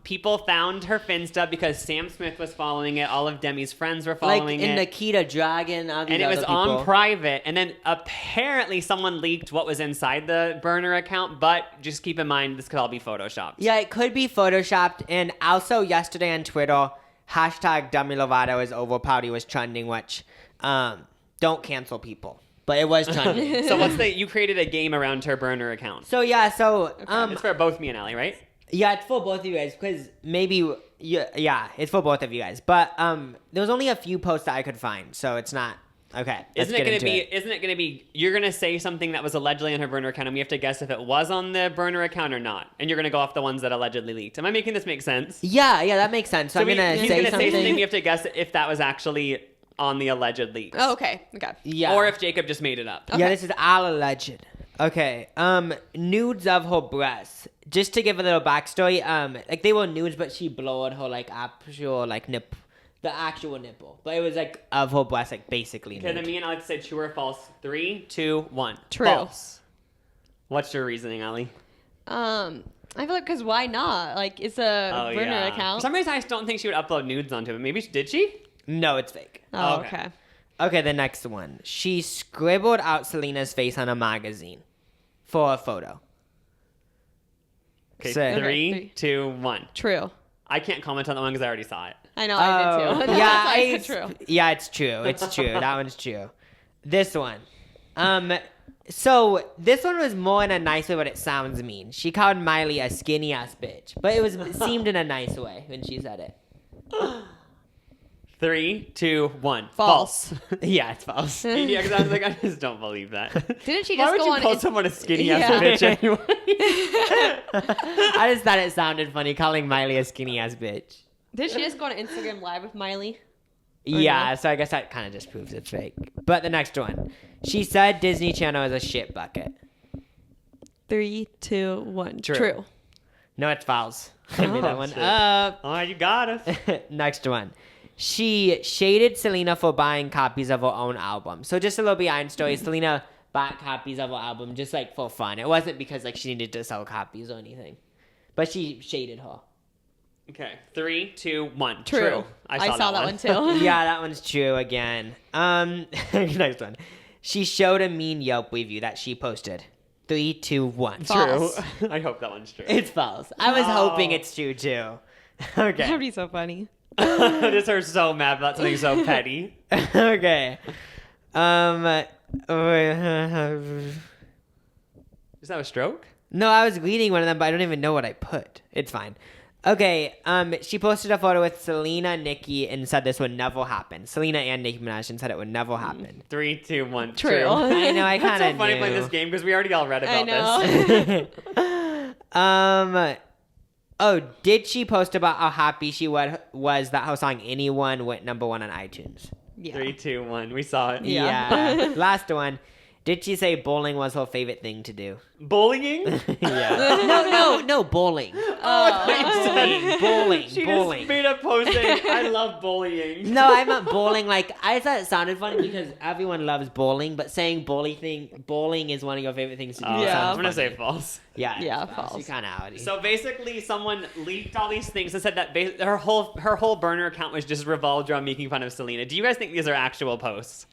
People found her Finsta because Sam Smith was following it. All of Demi's friends were following it. Like in it. Nikita Dragon, all these and it was other people. on private. And then apparently someone leaked what was inside the burner account. But just keep in mind, this could all be photoshopped. Yeah, it could be photoshopped. And also yesterday on Twitter, hashtag Demi Lovato is overpowered was trending, which don't cancel people. But it was trending. So you created a game around her burner account. So yeah, it's for both me and Allie, right? Yeah, it's for both of you guys because maybe it's for both of you guys. But there was only a few posts that I could find, so it's not okay. Isn't it gonna be? You're gonna say something that was allegedly on her burner account, and we have to guess if it was on the burner account or not. And you're gonna go off the ones that allegedly leaked. Am I making this make sense? Yeah, that makes sense. So he's gonna say something. We have to guess if that was actually on the alleged leaks. Oh, okay. Yeah. Or if Jacob just made it up. Okay. Yeah, this is all alleged. Okay. Nudes of her breasts. Just to give a little backstory, like they were nudes, but she blurred her like actual like nip, the actual nipple. But it was like of her breast, like basically. Okay, then me and Alex said true or false. 3, 2, 1. True. False. What's your reasoning, Allie? I feel like because why not? Like it's a burner account. For some reason, I just don't think she would upload nudes onto it. Maybe did she? No, it's fake. Oh, okay. Okay, the next one. She scribbled out Selena's face on a magazine for a photo. Okay, 3, 2, 1. True. I can't comment on that one because I already saw it. I know, I did too. Yeah, true. Yeah, it's true. It's true. That one's true. This one. So this one was more in a nice way, but it sounds mean. She called Miley a skinny ass bitch, but it seemed in a nice way when she said it. 3, 2, 1. False. Yeah, it's false. Yeah, because I was like, I just don't believe that. Didn't she Why just would go you on call someone a skinny ass bitch anyway? I just thought it sounded funny calling Miley a skinny ass bitch. Did she just go on Instagram Live with Miley? Yeah, so I guess that kind of just proves it's fake. But the next one. She said Disney Channel is a shit bucket. 3, 2, 1. True. No, it's false. I made that one shit. up. Oh, you got us. Next one. She shaded Selena for buying copies of her own album. So just a little behind story. Selena bought copies of her album just like for fun. It wasn't because like she needed to sell copies or anything. But she shaded her. Okay, 3, 2, 1. True. I saw that one too. Yeah, that one's true again. Next one. She showed a mean Yelp review that she posted. 3, 2, 1. False. True. I hope that one's true. It's false. I was hoping it's true too. Okay. That'd be so funny. Just her so mad about something so petty. Okay. Is that a stroke? No, I was reading one of them, but I don't even know what I put. It's fine. Okay. She posted a photo with Selena, Nicki, and said this would never happen. Selena and Nicki Minaj and said it would never happen. 3, 2, 1. True. I know. I kind of It's so funny knew. playing this game because we already all read about I this. Oh, did she post about how happy she was that her song Anyone went #1 on iTunes? Yeah. 3, 2, 1. We saw it. Yeah. Last one. Did she say bowling was her favorite thing to do? Bullying? Yeah. No, bowling. Bowling. She Bowling. just made a post saying, I love bullying. No, I meant bowling. Like, I thought it sounded funny because everyone loves bowling, but saying bowling is one of your favorite things to do. I'm going to funny. say false. Yeah, false. You kind of outed. So basically, someone leaked all these things and said that her whole burner account was just revolved around making fun of Selena. Do you guys think these are actual posts?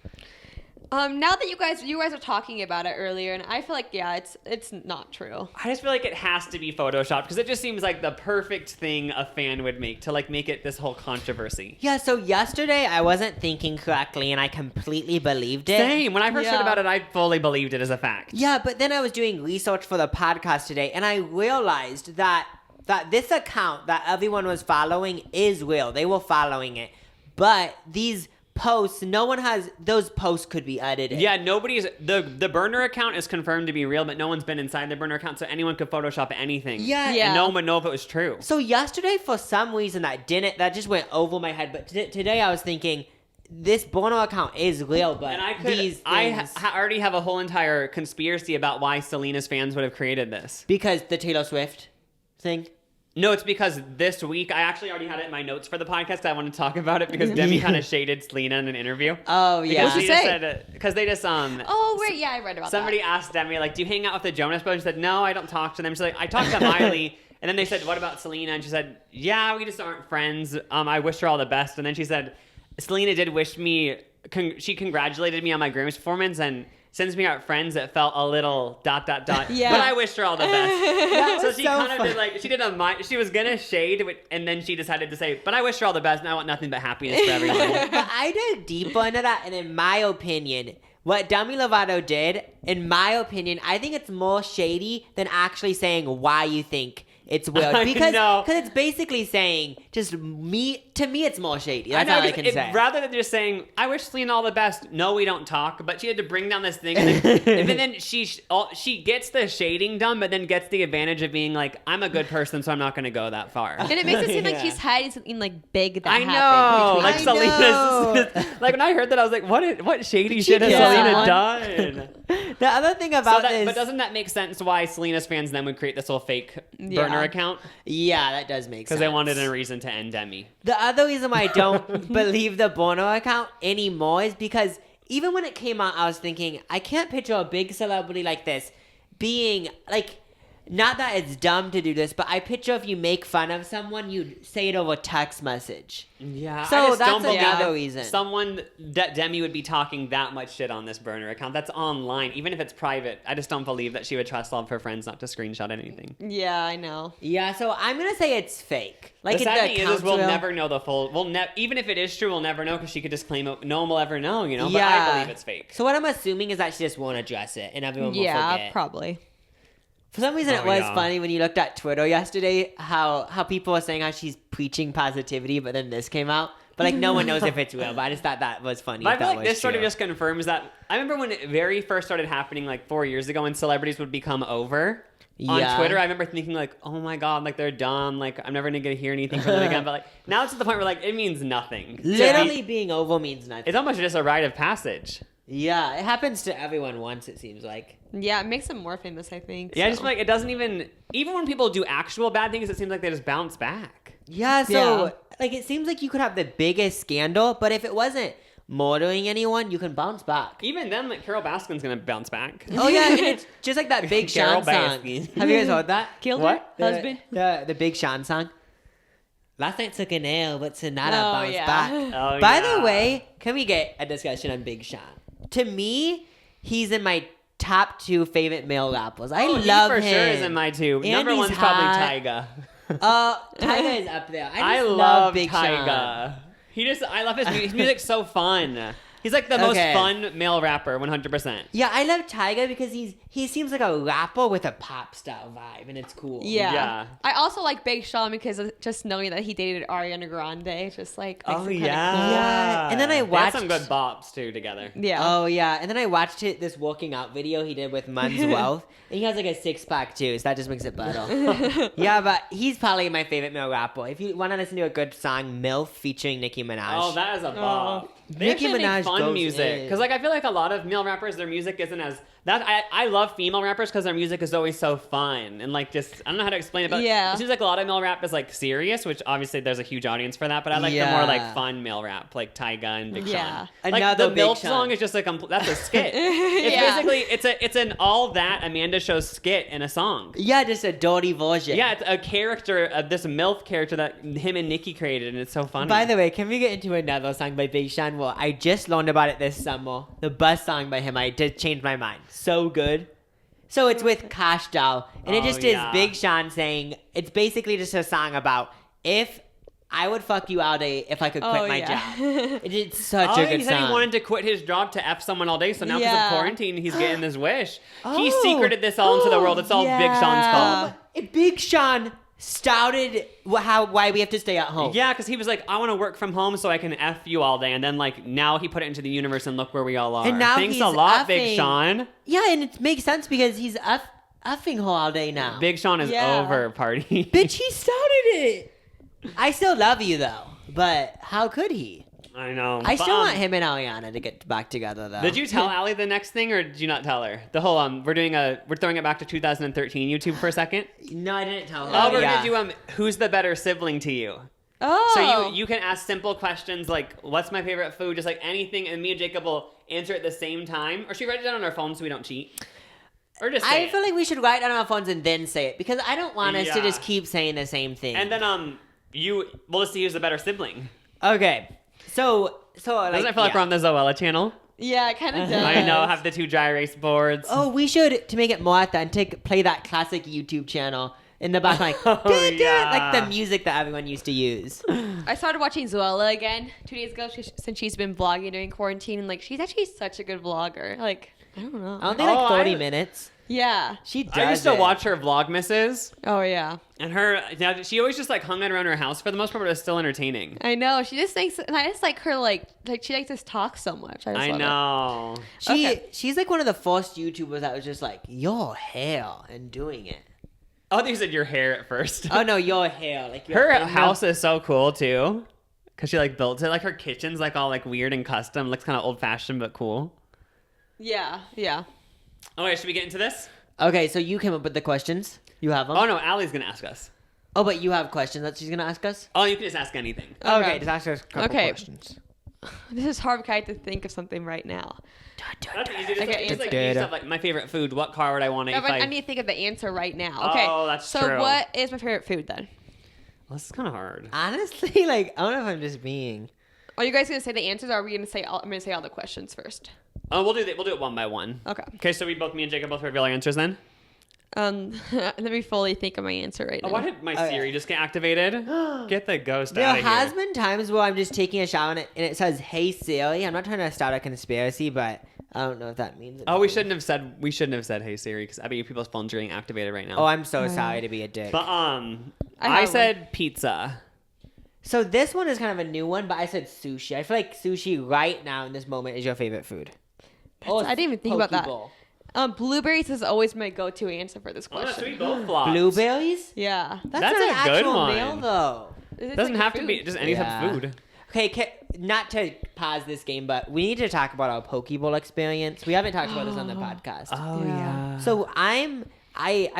Now that you guys are talking about it earlier, and I feel like it's not true. I just feel like it has to be photoshopped because it just seems like the perfect thing a fan would make to like make it this whole controversy. Yeah, so yesterday I wasn't thinking correctly and I completely believed it. Same. When I first heard about it, I fully believed it as a fact. Yeah, but then I was doing research for the podcast today and I realized that this account that everyone was following is real. They were following it. But these posts, those posts could be edited. Yeah, the burner account is confirmed to be real, but no one's been inside the burner account, so anyone could Photoshop anything. Yeah. And no one would know if it was true. So yesterday, for some reason, that just went over my head. But today, I was thinking this burner account is real. But I already have a whole entire conspiracy about why Selena's fans would have created this. Because the Taylor Swift thing. No, it's because this week, I actually already had it in my notes for the podcast. I want to talk about it because Demi kind of shaded Selena in an interview. Oh, yeah. Because she just said, because they just, Oh, wait, yeah, I read about somebody asked Demi, like, do you hang out with the Jonas Brothers? She said, no, I don't talk to them. She's like, I talk to Miley. And then they said, what about Selena? And she said, yeah, we just aren't friends. I wish her all the best. And then she said, Selena did wish me, she congratulated me on my Grammys performance and since we aren't friends, it felt a little ... Yeah. But I wished her all the best. So she kind of did like, she was gonna shade, and then she decided to say, but I wish her all the best, and I want nothing but happiness for everyone. But I dug deeper into that, and in my opinion, what Demi Lovato did, in my opinion, I think it's more shady than actually saying why you think it's weird. Because it's basically saying, to me, it's more shady. That's all I can say. Rather than just saying, I wish Selena all the best, no, we don't talk, but she had to bring down this thing. And then she gets the shading done, but then gets the advantage of being like, I'm a good person, so I'm not going to go that far. And it makes it seem like she's hiding something like big that happened. Like Selena's. Like when I heard that, I was like, what shady shit has Selena done? The other thing about this... But doesn't that make sense why Selena's fans then would create this whole fake burner account? Yeah, that does make sense. Because they wanted a reason to end Demi. The other reason why I don't believe the burner account anymore is because even when it came out, I was thinking, I can't picture a big celebrity like this being like... Not that it's dumb to do this, but I picture if you make fun of someone, you'd say it over text message. Yeah, so I just that's don't believe another reason. Someone that Demi would be talking that much shit on this burner account. That's online, even if it's private. I just don't believe that she would trust all of her friends not to screenshot anything. Yeah, I know. Yeah, so I'm gonna say it's fake. Like the sad thing is we'll never know the full. Even if it is true, we'll never know because she could just claim it. No one will ever know, you know. But I believe it's fake. So what I'm assuming is that she just won't address it, and everyone will forget. Yeah, probably. For some reason, it was funny when you looked at Twitter yesterday how people were saying how she's preaching positivity, but then this came out. But like no one knows if it's real. But I just thought that was funny. But I feel like this sort of just confirms that. I remember when it very first started happening, like 4 years ago, when celebrities would become over on Twitter. I remember thinking like, oh my god, like they're done. Like I'm never gonna get to hear anything from them again. But like now it's to the point where like it means nothing. Literally being over means nothing. It's almost just a rite of passage. Yeah, it happens to everyone once, it seems like. Yeah, it makes them more famous, I think. Yeah, I just feel like it doesn't even when people do actual bad things, it seems like they just bounce back. Yeah, so like it seems like you could have the biggest scandal, but if it wasn't murdering anyone, you can bounce back. Even then, like Carol Baskin's gonna bounce back. Oh yeah, and it's just like that Big Sean song. Have you guys heard that? Killed her husband? The Big Sean song. Last night took an L, but tonight I bounced back. Oh, By the way, can we get a discussion on Big Sean? To me, he's in my top 2 favorite male rappers. I love him. He for sure is in my 2. And Number 1's probably Tyga. Tyga is up there. I love Big Tyga. Sean. I love his music. His music's so fun. He's like the most fun male rapper, 100%. Yeah, I love Tyga because he seems like a rapper with a pop style vibe, and it's cool. Yeah. I also like Big Sean because of just knowing that he dated Ariana Grande, just like makes it yeah. cool. Yeah, and then I watched some good bops too together. Yeah. Oh yeah, and then I watched this working out video he did with Mun's Wealth, and he has like a 6-pack too, so that just makes it better. Yeah, but he's probably my favorite male rapper. If you want to listen to a good song, MILF featuring Nicki Minaj. Oh, that is a bop. They Nicki actually Minaj make fun fun goes music. in. Because like I feel like a lot of male rappers, their music isn't as that. I love female rappers because their music is always so fun and like just I don't know how to explain it, but Yeah. it seems like a lot of male rap is like serious, which obviously there's a huge audience for that. But I like the more like fun male rap, like Tyga and Big Yeah. Sean. Like Another the Big MILF Sean. song is just like that's a skit. It's Yeah. basically it's an all that Amanda show skit in a song. Yeah, just a dirty version. Yeah, it's a character of this MILF character that him and Nikki created, and it's so funny. By the way, can we get into another song by Big Sean? Well, I just learned about it this summer. The bus song by him, I did change my mind. So good. So it's with Cash Doll, and it just is Big Sean saying, it's basically just a song about if I would fuck you all day if I could quit my job. It's such a good he said song. he wanted to quit his job to F someone all day, so now because Yeah. of quarantine, he's getting this wish. Oh. He secreted this all into the world. It's all Big Sean's fault. Big Sean started why we have to stay at home. Yeah, because he was like, I want to work from home so I can F you all day. And then, like, now he put it into the universe and look where we all are. And now Thanks he's a lot, effing- Big Sean. Yeah, and it makes sense because he's effing her all day now. Big Sean is Yeah. over, party. Bitch, he started it. I still love you, though. But how could he? I know. I But, still want him and Ariana to get back together, though. Did you tell Allie the next thing, or did you not tell her? The whole we're throwing it back to 2013 YouTube for a second. No, I didn't tell her. Oh, we're gonna do who's the better sibling to you? Oh. So you can ask simple questions like, what's my favorite food? Just like anything, and me and Jacob will answer at the same time. Or should we write it down on our phone so we don't cheat? Or just say I feel like we should write it on our phones and then say it because I don't want us to Yeah. just keep saying the same thing. And then we'll just see who's the better sibling. Okay, so like, Doesn't it feel like we're on the Zoella channel? Yeah, it kind of does. I know, have the two dry erase boards. Oh, we should, to make it more authentic, play that classic YouTube channel in the back, like, Oh, yeah. like the music that everyone used to use. I started watching Zoella again 2 days ago since she's been vlogging during quarantine, and like she's actually such a good vlogger. Like I don't know. I don't think like 30 minutes. Yeah. She does I used to it. watch her Vlogmases, Oh yeah. and she always just like hung out around her house for the most part, but it was still entertaining. I know. She just thinks, and I just like her like she likes to talk so much. I just I love know. She's like one of the first YouTubers that was just like, your hair, and doing it. Oh, they said your hair at first. Oh, no, your hair. Like Her house is so cool too, because she like built it. Like her kitchen's like all like weird and custom. Looks kind of old fashioned but cool. it. Yeah. Yeah. Okay, should we get into this? Okay, so you came up with the questions. You have them? Oh no, Allie's gonna ask us. Oh, but you have questions that she's going to ask us? Oh, you can just ask anything. Okay, just ask us a couple Okay. questions. This is hard because I have to think of something right now. That's easy. Just, Okay, just like you stuff like my favorite food. What car would I want to No, eat? but I need to think of the answer right now. Okay. Oh, that's so true. what is my favorite food then? Well, this is kind of hard. Honestly, like, I don't know if I'm just being... Are you guys gonna say the answers, or are we gonna say? I'm gonna say all the questions first. Oh, we'll do it one by one. Okay. Okay, so me and Jacob both reveal our answers then. Let me fully think of my answer right now. Oh, why did my Okay. Siri just get activated? Get the ghost There out of has here. been times where I'm just taking a shower and it says, "Hey Siri." I'm not trying to start a conspiracy, but I don't know if that means. Oh, we shouldn't have said "Hey Siri" because I bet you people's phones are getting activated right now. Oh, I'm so sorry to be a dick. But I I have said pizza. So this one is kind of a new one, but I said sushi. I feel like sushi right now in this moment is your favorite food. I didn't even think about that. Pokeball. Blueberries is always my go-to answer for this Oh, that's question. we both flopped. Blueberries? Yeah. That's That's not an a good actual one. meal, though. It's Doesn't like have to food. be just any type of food. Okay, not to pause this game, but we need to talk about our Pokeball experience. We haven't talked about this on the podcast. Oh Yeah. So I've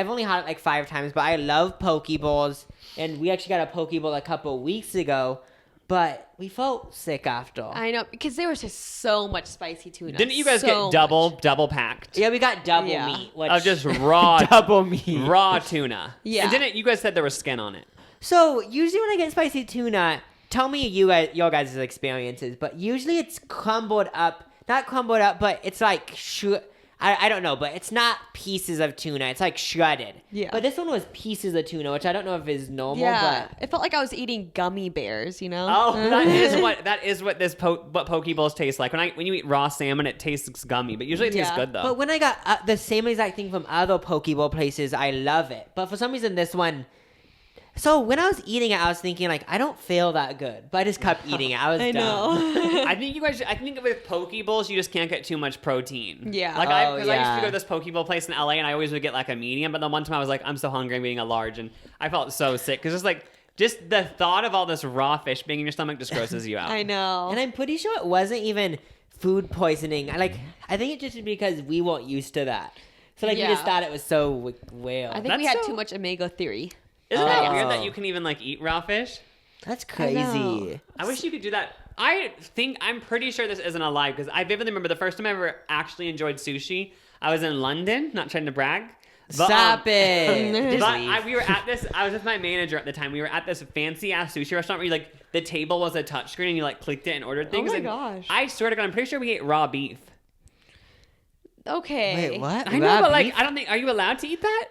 only had it like 5 times, but I love Pokeballs, and we actually got a Pokeball a couple weeks ago, but we felt sick after. I know, because there was just so much spicy tuna. Didn't you guys So get double much. packed? Yeah, we got double Yeah. meat. Which, Of just raw double meat. raw tuna. Yeah. And didn't you guys said there was skin on it? So usually when I get spicy tuna, tell me your guys' experiences, but usually it's crumbled up. Not crumbled up, but it's like I don't know, but it's not pieces of tuna. It's like shredded. Yeah. But this one was pieces of tuna, which I don't know if is normal, Yeah. but It felt like I was eating gummy bears, you know? Oh, that is what this what Pokeballs taste like. When you eat raw salmon, it tastes gummy, but usually it tastes Yeah. good though. But when I got the same exact thing from other Pokeball places, I love it. But for some reason, this one. So when I was eating it, I was thinking like I don't feel that good, but I just kept eating it. I was I dumb. know. I think with Pokeballs, you just can't get too much protein. Yeah. Like Oh, I used to yeah. go to this Pokeball place in LA, and I always would get like a medium. But then one time I was like, I'm so hungry, I'm eating a large, and I felt so sick because just the thought of all this raw fish being in your stomach just grosses you out. I know. And I'm pretty sure it wasn't even food poisoning. I think it's just because we weren't used to that. So we just thought it was so whale. I think we had too much omega-3. Isn't that weird that you can even eat raw fish? That's crazy. I wish you could do that. I'm pretty sure this isn't a lie because I vividly remember the first time I ever actually enjoyed sushi. I was in London, not trying to brag. But, Stop it. we were at this. I was with my manager at the time. We were at this fancy ass sushi restaurant where the table was a touchscreen and you clicked it and ordered things. Oh my gosh! I swear to God, I'm pretty sure we ate raw beef. Okay. Wait, what? I know, but I don't think. Are you allowed to eat that?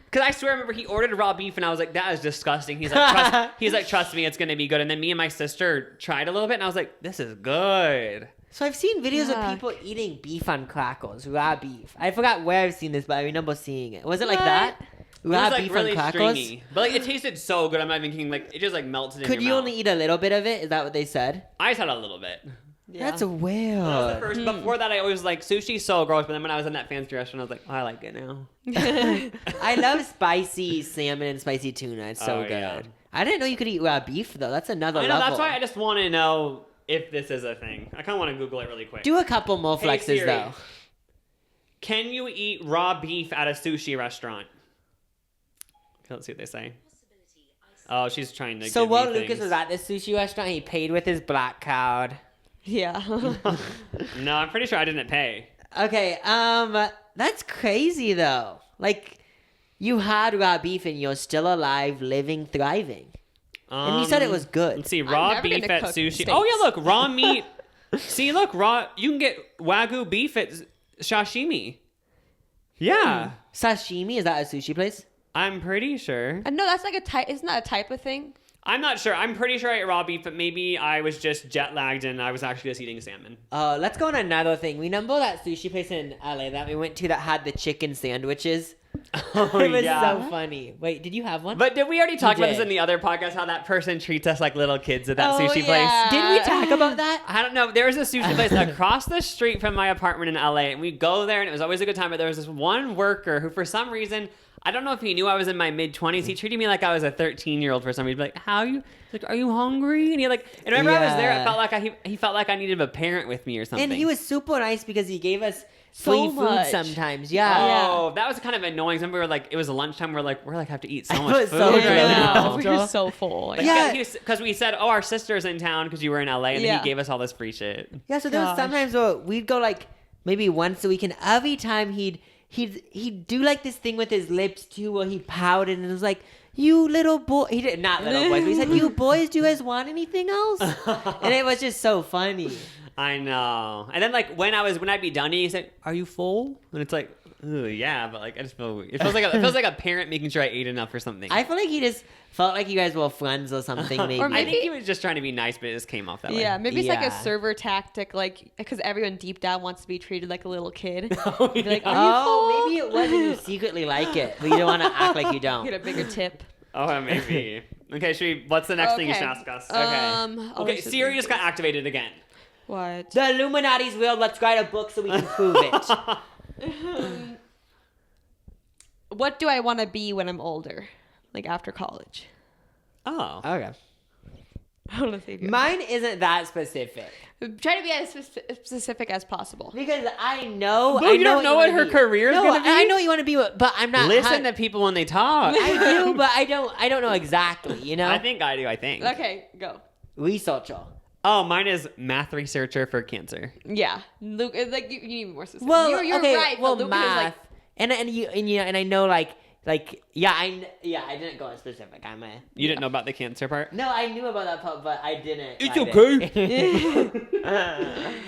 Because I swear, I remember he ordered raw beef and I was like, that is disgusting. He's like, trust me, it's gonna be good. And then me and my sister tried a little bit and I was like, this is good. So I've seen videos of people eating beef on crackles, raw beef. I forgot where I've seen this, but I remember seeing it. Was it like that? Raw beef really on crackles? stringy. But it tasted so good. I'm not even kidding. It just melted in your mouth. Could you only eat a little bit of it? Is that what they said? I just had a little bit. Yeah. That's weird. That was the first. Before that, I always sushi's so gross. But then when I was in that fancy restaurant, I was like, oh, I like it now. I love spicy salmon and spicy tuna. It's so good. Yeah. I didn't know you could eat raw beef though. That's another I know. level. That's why I just want to know if this is a thing. I kind of want to Google it really quick. Do a couple more Hey, flexes Siri, though. Can you eat raw beef at a sushi restaurant? Okay, let's see what they say. Oh, she's trying to. So give while me Lucas things. was at this sushi restaurant, he paid with his black card. Yeah. No, I'm pretty sure I didn't pay. Okay, that's crazy though. You had raw beef and you're still alive, living, thriving. And you said it was good. Let's see, raw never beef gonna at cook sushi. steaks. Oh yeah, look, raw meat. See, look, raw. You can get Wagyu beef at sashimi. Yeah, Sashimi, is that a sushi place? I'm pretty sure. No, that's a type. Isn't that a type of thing? I'm not sure. I'm pretty sure I ate raw beef, but maybe I was just jet lagged and I was actually just eating salmon. Let's go on another thing. We remember that sushi place in LA that we went to that had the chicken sandwiches? Oh, It was yeah. so funny. Wait, did you have one? But did we already talk about this did. in the other podcast? How that person treats us like little kids at that Oh, sushi yeah. place? Did we talk about that? I don't know. There was a sushi place across the street from my apartment in LA, and we'd go there, and it was always a good time. But there was this one worker who, for some reason, I don't know if he knew I was in my mid-20s. He treated me like I was a 13-year-old for some reason. He'd be like, "How are you? Are you hungry?" And and whenever I was there, I felt like he felt like I needed a parent with me or something. And he was super nice because he gave us So free food much. sometimes. Yeah. Oh, that was kind of annoying. Some we were it was lunchtime. We're have to eat so It much was food so right good. now. We were so full. Yeah. Because we said, "Oh, our sister's in town," because you were in LA, and then Yeah. he gave us all this free shit. Yeah, so there was Gosh. sometimes where we'd go maybe once a week, and every time he'd do this thing with his lips too, where he pouted and it was like, "You little boy," he did not little boys, but he said, "You boys, do you guys want anything else?" And it was just so funny. I know. And then when I'd be done, he said, "Are you full?" And it's like, "Ugh, yeah," but I just feel it feels like a parent making sure I ate enough or something. I feel like he just felt like you guys were friends or something. Maybe. Or I think he was just trying to be nice, but it just came off that way. Yeah, maybe it's like Yeah. a server tactic, because everyone deep down wants to be treated like a little kid. Oh, Be like, yeah. "Are you full?" Oh, maybe it was and you secretly like it, but you don't want to act like you don't. Get a bigger tip. Oh, maybe. Okay, what's the next thing you should ask us? Okay. Okay, Siri just got activated again. What? The Illuminati's real. Let's write a book so we can prove it. What do I want to be when I'm older? After college. Oh. Okay. I want to save you. Mine isn't that specific Try to be as specific as possible. because I know. Boo, I you don't know what wanna her be. career is No, gonna be? I know what you want to be, but I'm not. Listen to people when they talk. I do, but I don't know exactly. You know. I think I do. Okay, go. Researcher. Oh, mine is math researcher for cancer. Yeah, Luke. You need more specific. Well, you're okay. right. Well, but Luke math. is And I know I didn't go specific. You didn't know about the cancer part? No, I knew about that part, but I didn't. It's write okay. it.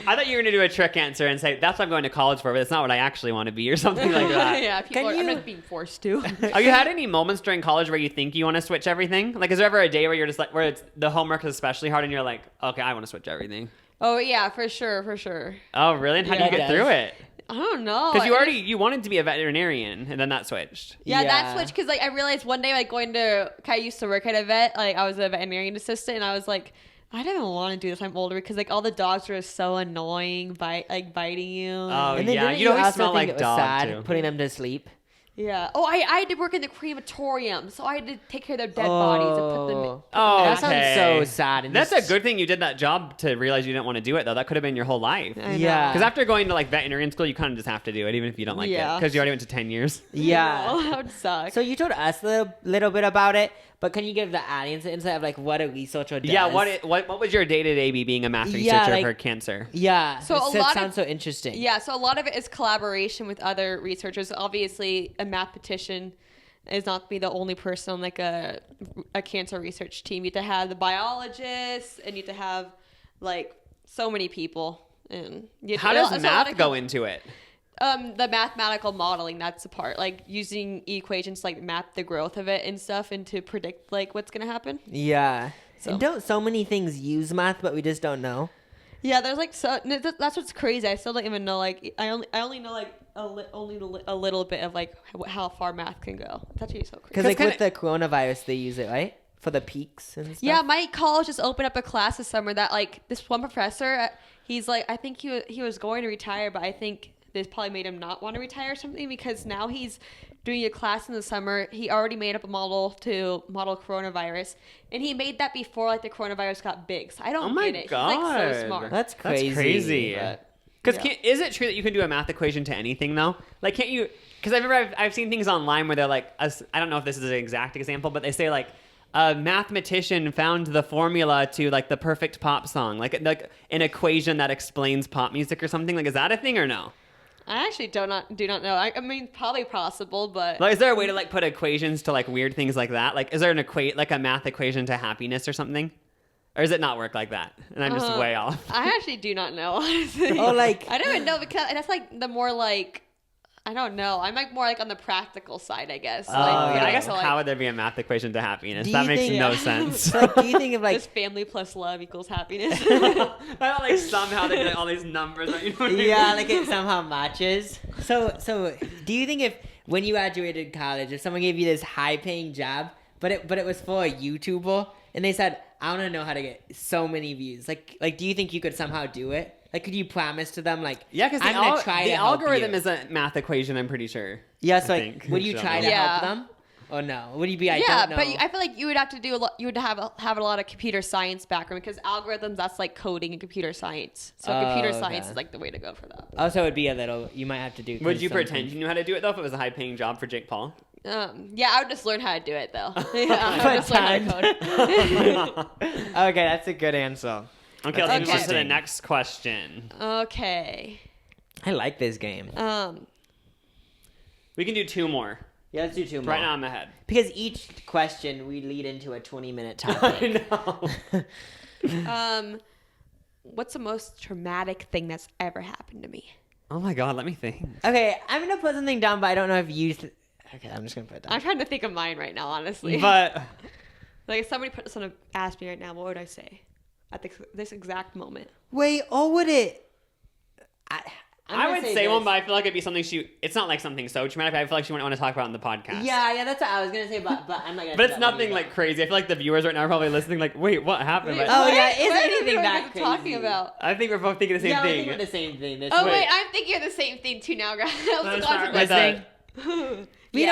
I thought you were going to do a trick answer and say, that's what I'm going to college for, but it's not what I actually want to be or something like that. yeah, people Can I'm you- not being forced to. Have you had any moments during college where you think you want to switch everything? Is there ever a day where you're just where it's the homework is especially hard and you're like, okay, I want to switch everything? Oh yeah, for sure. Oh, really? And how do you Yeah, get it through does. it? I don't know. Because you wanted to be a veterinarian and then that switched. Yeah, Yeah. that switch because I realized one day going to I used to work at a vet, I was a veterinarian assistant, and I was like, I don't want to do this. I'm older because all the dogs were so annoying, biting you. Oh, And then yeah. didn't You always also smell think like it was dog sad too. putting them to sleep? Yeah. Oh, I had to work in the crematorium, so I had to take care of their dead bodies and put them in. Oh, that sounds so sad. And That's a good thing you did that job to realize you didn't want to do it, though. That could have been your whole life. Yeah. Because after going to like veterinarian school, you kind of just have to do it, even if you don't like it. Because you already went to 10 years. Yeah. Oh, that would suck. So you told us a little bit about it, but can you give the audience an insight of like what a researcher does? Yeah, what would your day-to-day be being a math researcher for cancer? Yeah, so it sounds so interesting. Yeah, so a lot of it is collaboration with other researchers. Obviously, a mathematician is not be the only person on like a cancer research team. You have to have the biologists, and you have to have like so many people. And how does math go into it? The mathematical modeling, that's the part, like using equations to like map the growth of it and stuff and to predict like what's going to happen. Yeah. So. And don't so many things use math, but we just don't know. Yeah, there's like that's what's crazy. I still don't even know, like I only know like a little bit of like how far math can go. It's actually so crazy. Because like with the coronavirus, they use it, right? For the peaks and stuff. Yeah, my college just opened up a class this summer that like this one professor, he's like, I think he was going to retire, but I think this probably made him not want to retire or something, because now he's doing a class in the summer. He already made up a model to model coronavirus, and he made that before like the coronavirus got big. So I don't get it. God. He's like so smart. That's crazy. That's crazy. Because is it true that you can do a math equation to anything though? Like, can't you? Because I remember I've seen things online where they're like, I don't know if this is an exact example, but they say like, a mathematician found the formula to like the perfect pop song, like an equation that explains pop music or something. Like, is that a thing or no? I actually do not know. I mean, probably possible, but like, is there a way to like put equations to like weird things like that? Like, is there like a math equation to happiness or something? Or does it not work like that? And I'm just way off. I actually do not know, honestly. Oh, like I don't even know, because that's like the more like, I don't know. I'm like more like on the practical side, I guess. I guess how would there be a math equation to happiness? That makes no sense. Like, do you think of like just family plus love equals happiness? I don't like somehow they get all these numbers. You know what I mean? Like it somehow matches. So do you think if when you graduated college, if someone gave you this high-paying job, but it was for a YouTuber, and they said, I want to know how to get so many views, like do you think you could somehow do it? Like, could you promise to them, like, yeah, because the algorithm is a math equation, I'm pretty sure. Yeah, so like, would you try to help them? Or no? Would you be, I don't know? But I feel like you would have to do you would have a lot of computer science background, because algorithms, that's like coding and computer science. So computer science is like the way to go for that. Also, it would be a little, you might have to do. Would you pretend you knew how to do it, though, if it was a high-paying job for Jake Paul? Yeah, I would just learn how to do it, though. I would just learn how to code. Okay, that's a good answer. Okay, let's move on to the next question. Okay. I like this game. We can do two more. Yeah, let's do two more. Right now I'm ahead. Because each question we lead into a 20-minute topic. I know. What's the most traumatic thing that's ever happened to me? Oh my God, let me think. Okay, I'm going to put something down, but I don't know if you... Okay, I'm just going to put it down. I'm trying to think of mine right now, honestly. But... like, if somebody asked me right now, what would I say at this exact moment? Wait, or would it... I would say one, but I feel like it'd be something it's not like something so traumatic, but I feel like she wouldn't want to talk about it on the podcast. Yeah, that's what I was going to say, but I'm not going to But it's nothing like crazy. I feel like the viewers right now are probably listening like, wait, what happened? Is anything that crazy? Talking about? I think we're both thinking the same thing. Yeah, we're thinking the same thing. Wait, I'm thinking of the same thing too now, guys. We don't have to talk about that. Oh, you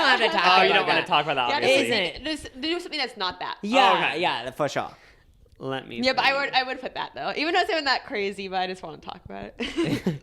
don't want to talk about that, obviously. Just do something that's not that. Yeah, yeah, for sure. Let me Yeah, but I would put that, though. Even though it's even that crazy, but I just want to talk about it.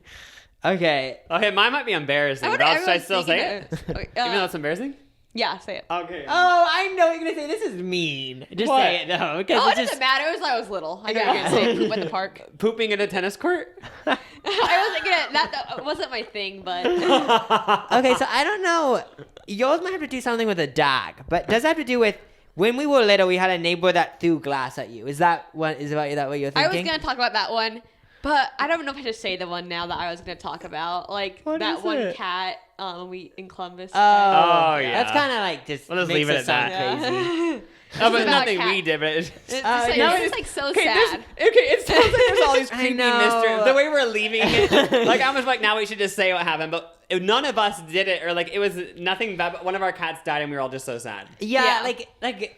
Okay, mine might be embarrassing, but should I still say it? Even though it's embarrassing? Yeah, say it. Okay. Oh, I know what you're going to say. This is mean. Just say it, though. It doesn't matter. It was when I was little. I thought you were going to say poop at the park. Pooping in a tennis court? I wasn't going to... That wasn't my thing, but... Okay, so I don't know. Yours might have to do something with a dog, but does it have to do with... When we were little, we had a neighbor that threw glass at you. Is that what you're thinking? I was going to talk about that one, but I don't know if I should say the one now that I was going to talk about. Like, that one cat in Columbus. Oh, yeah. That's kind of like just we'll leave it at that. Crazy. No, but nothing we did, but it's it's like so sad. It sounds like there's all these creepy mysteries. The way we're leaving it, like I was like, now we should just say what happened, but none of us did it, or like it was nothing bad. But one of our cats died, and we were all just so sad. Yeah, like,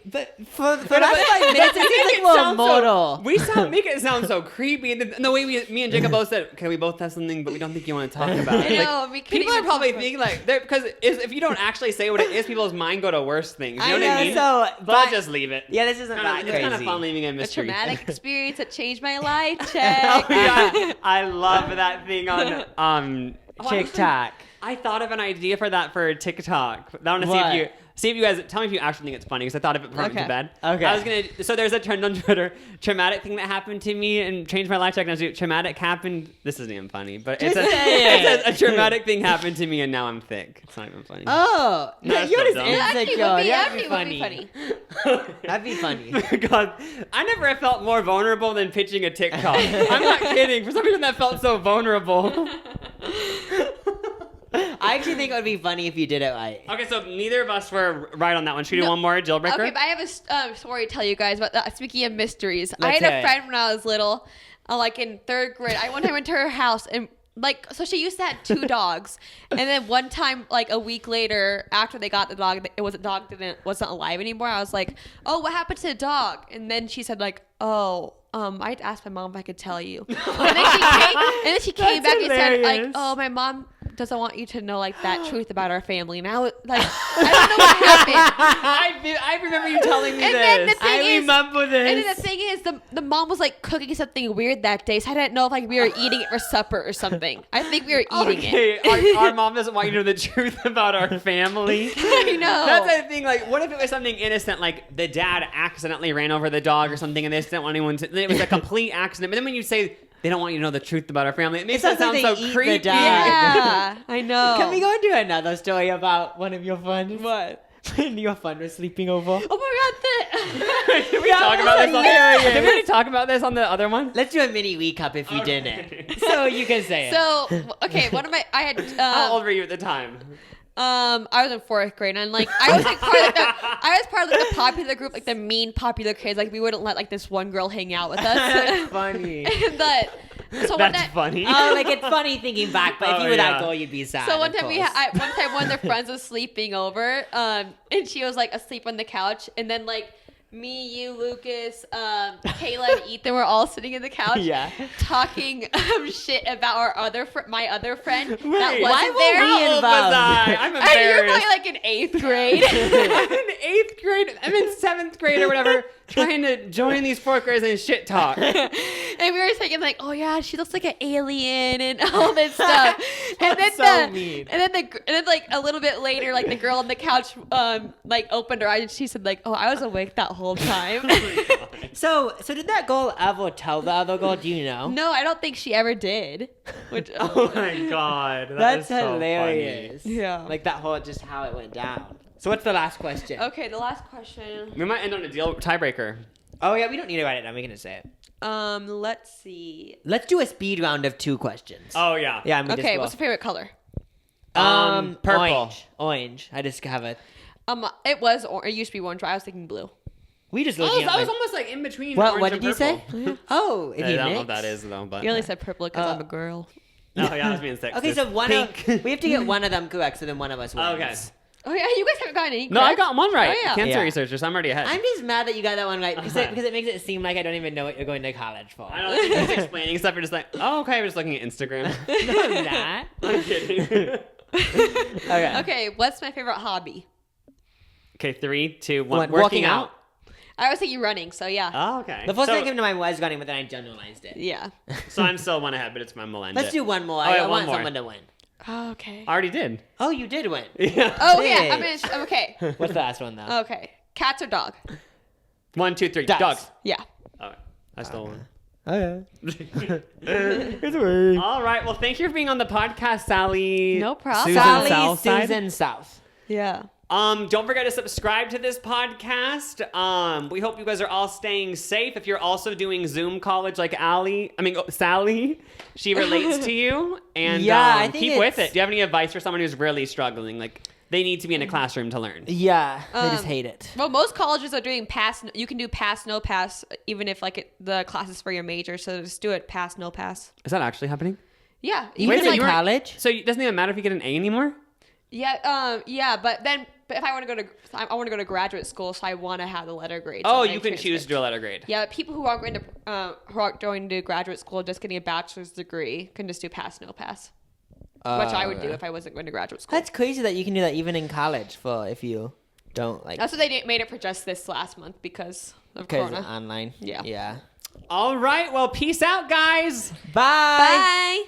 but for the last 5 minutes, it seems like a little modal. Make it sound so creepy. And the way me and Jacob both said, okay, we both have something, but we don't think you want to talk about it. I know, Like, people are probably thinking like, because if you don't actually say what it is, people's mind go to worse things. You know what I mean? So, but I'll just leave it. Yeah, this isn't that It's crazy. kind of fun leaving a A mystery. traumatic experience that changed my life. Check. Oh, yeah. I love that thing on TikTok. I thought of an idea for that for TikTok. I want to What? see if you guys tell me if you actually think it's funny, because I thought of it before I went to bed. Okay. I was gonna. So there's a trend on Twitter, traumatic thing that happened to me and changed my life. Check now. Traumatic happened. This isn't even funny, but it's a traumatic thing happened to me and now I'm thick. It's not even funny. Oh, No, you're just dumb. insecure. That'd be Would be funny. funny. That'd be funny. God, I never have felt more vulnerable than pitching a TikTok. I'm not kidding. For some reason, that felt so vulnerable. I actually think it would be funny if you did it right. Okay, so neither of us were right on that one. Should we do one more, deal breaker? Okay, but I have a story to tell you guys about that. Speaking of mysteries, I Let's had hear a it. friend when I was little, like in 3rd grade. I one time went to her house and like, so she used to have 2 dogs, and then one time, like a week later, after they got the dog, wasn't alive anymore. I was like, "Oh, what happened to the dog?" And then she said, like, "Oh, I'd asked my mom if I could tell you." And then she came back and said, like, hilarious. "Oh, my mom doesn't want you to know like that truth about our family." And I was like, I don't know what happened. I remember you telling me And this. then the thing I is- remember this. And then the thing is, the mom was like cooking something weird that day, so I didn't know if like we were eating it for supper or something. I think we were eating it. Okay, our mom doesn't want you to know the truth about our family. I know. That's the thing. Like, what if it was something innocent, like the dad accidentally ran over the dog or something, and they just didn't want anyone to. It was a complete accident. But then when you say they don't want you to know the truth about our family, it makes it sounds sound like so they eat the creepy. dog. Yeah, I know. Can we go into another story about one of your friends? What? When your friend was sleeping over? Oh my god, Did we talk about this? hilarious. Did we already talk about this on the other one? Let's do a mini recap if you Okay. didn't. So you can say it. So okay, I had How old were you at the time? I was in 4th grade, and like I was like part of the popular group, like the mean popular kids. Like we wouldn't let like this one girl hang out with us. That's funny. But so one That's night, funny. Oh, like it's funny thinking back, but if Oh, you were that yeah. girl, you'd be sad. so one of time course. one of their friends was sleeping over, and she was like asleep on the couch, and then like me, you, Lucas, Kayla, and Ethan were all sitting in the couch, Yeah. talking shit about my other friend that Wait, wasn't why were there. we How old was involved? I? I'm And you're embarrassed. probably like in 8th grade. I'm in 8th grade. I'm in 7th grade or whatever, trying to join these 4th graders in shit talk. And we were thinking like, oh yeah, she looks like an alien and all this stuff. And then so mean. and then like a little bit later, like the girl on the couch like opened her eyes and she said like, oh, I was awake that whole time. So did that girl ever tell the other girl? Do you know? No, I don't think she ever did. Which Oh my god, That's so hilarious. funny. Yeah. Like that whole just how it went down. So what's the last question? Okay, the last question. We might end on a tiebreaker. Oh yeah, we don't need to write it down. We can just say it. Let's see. Let's do a speed round of 2 questions. Oh yeah. Yeah. I mean, Okay, what's your favorite color? Purple. Orange. I just have it. It used to be orange, but I was thinking blue. We just Oh, looking at that was my- almost like in between. What orange did and you say? purple. Oh, if I you don't know mix. what that is though, but You only said purple because I'm a girl. No, yeah, I was being sexist. Okay, so Pink. we have to get one of them correct, so then one of us wins. Okay. Oh yeah, you guys haven't gotten any. No, I correct. got one right. Oh, yeah. Cancer Yeah. researcher, so I'm already ahead. I'm just mad that you got that one right because it makes it seem like I don't even know what you're going to college for. I don't think you're just explaining stuff. You're just like, oh, okay, we're just looking at Instagram. No, I'm not. I'm kidding. Okay. Okay, what's my favorite hobby? Okay, 3, 2, 1. One, Working walking out. I was thinking running, so yeah. Oh, okay. The first so, thing that came to mind was running, but then I generalized it. Yeah. so I'm still one ahead, but it's my millennial. Let's do one more. Oh, yeah, I one want more. someone to win. Oh, okay. I already did. Oh, you did win. Yeah. Oh yeah, Bitch. I'm okay. What's the last one though? Okay. Cats or dog? 1, 2, 3. Dogs. Dogs. Yeah. All right. I stole one. Okay. All right. Well, thank you for being on the podcast, Sally. No problem. Susan Sally Southside. Susan South. Yeah. Don't forget to subscribe to this podcast. We hope you guys are all staying safe. If you're also doing Zoom college like Sally, she relates to you. And Yeah, I think keep with it's- it. Do you have any advice for someone who's really struggling? Like, they need to be in a classroom to learn. Yeah, I just Um, hate it. Well, most colleges are doing pass. You can do pass, no pass, even if like the class is for your major. So just do it pass, no pass. Is that actually happening? Yeah. Even in you're- college? So it doesn't even matter if you get an A anymore? Yeah, but if I want to go to graduate school, so I want to have the letter grades. Oh, on my you can choose to transcript. do a letter grade. Yeah, people who aren't going to graduate school, just getting a bachelor's degree, can just do pass, no pass, which I would do if I wasn't going to graduate school. That's crazy that you can do that even in college for if you don't like. That's what they made it for just this last month because of Because Corona. online. Yeah. Yeah. All right. Well, peace out, guys. Bye. Bye.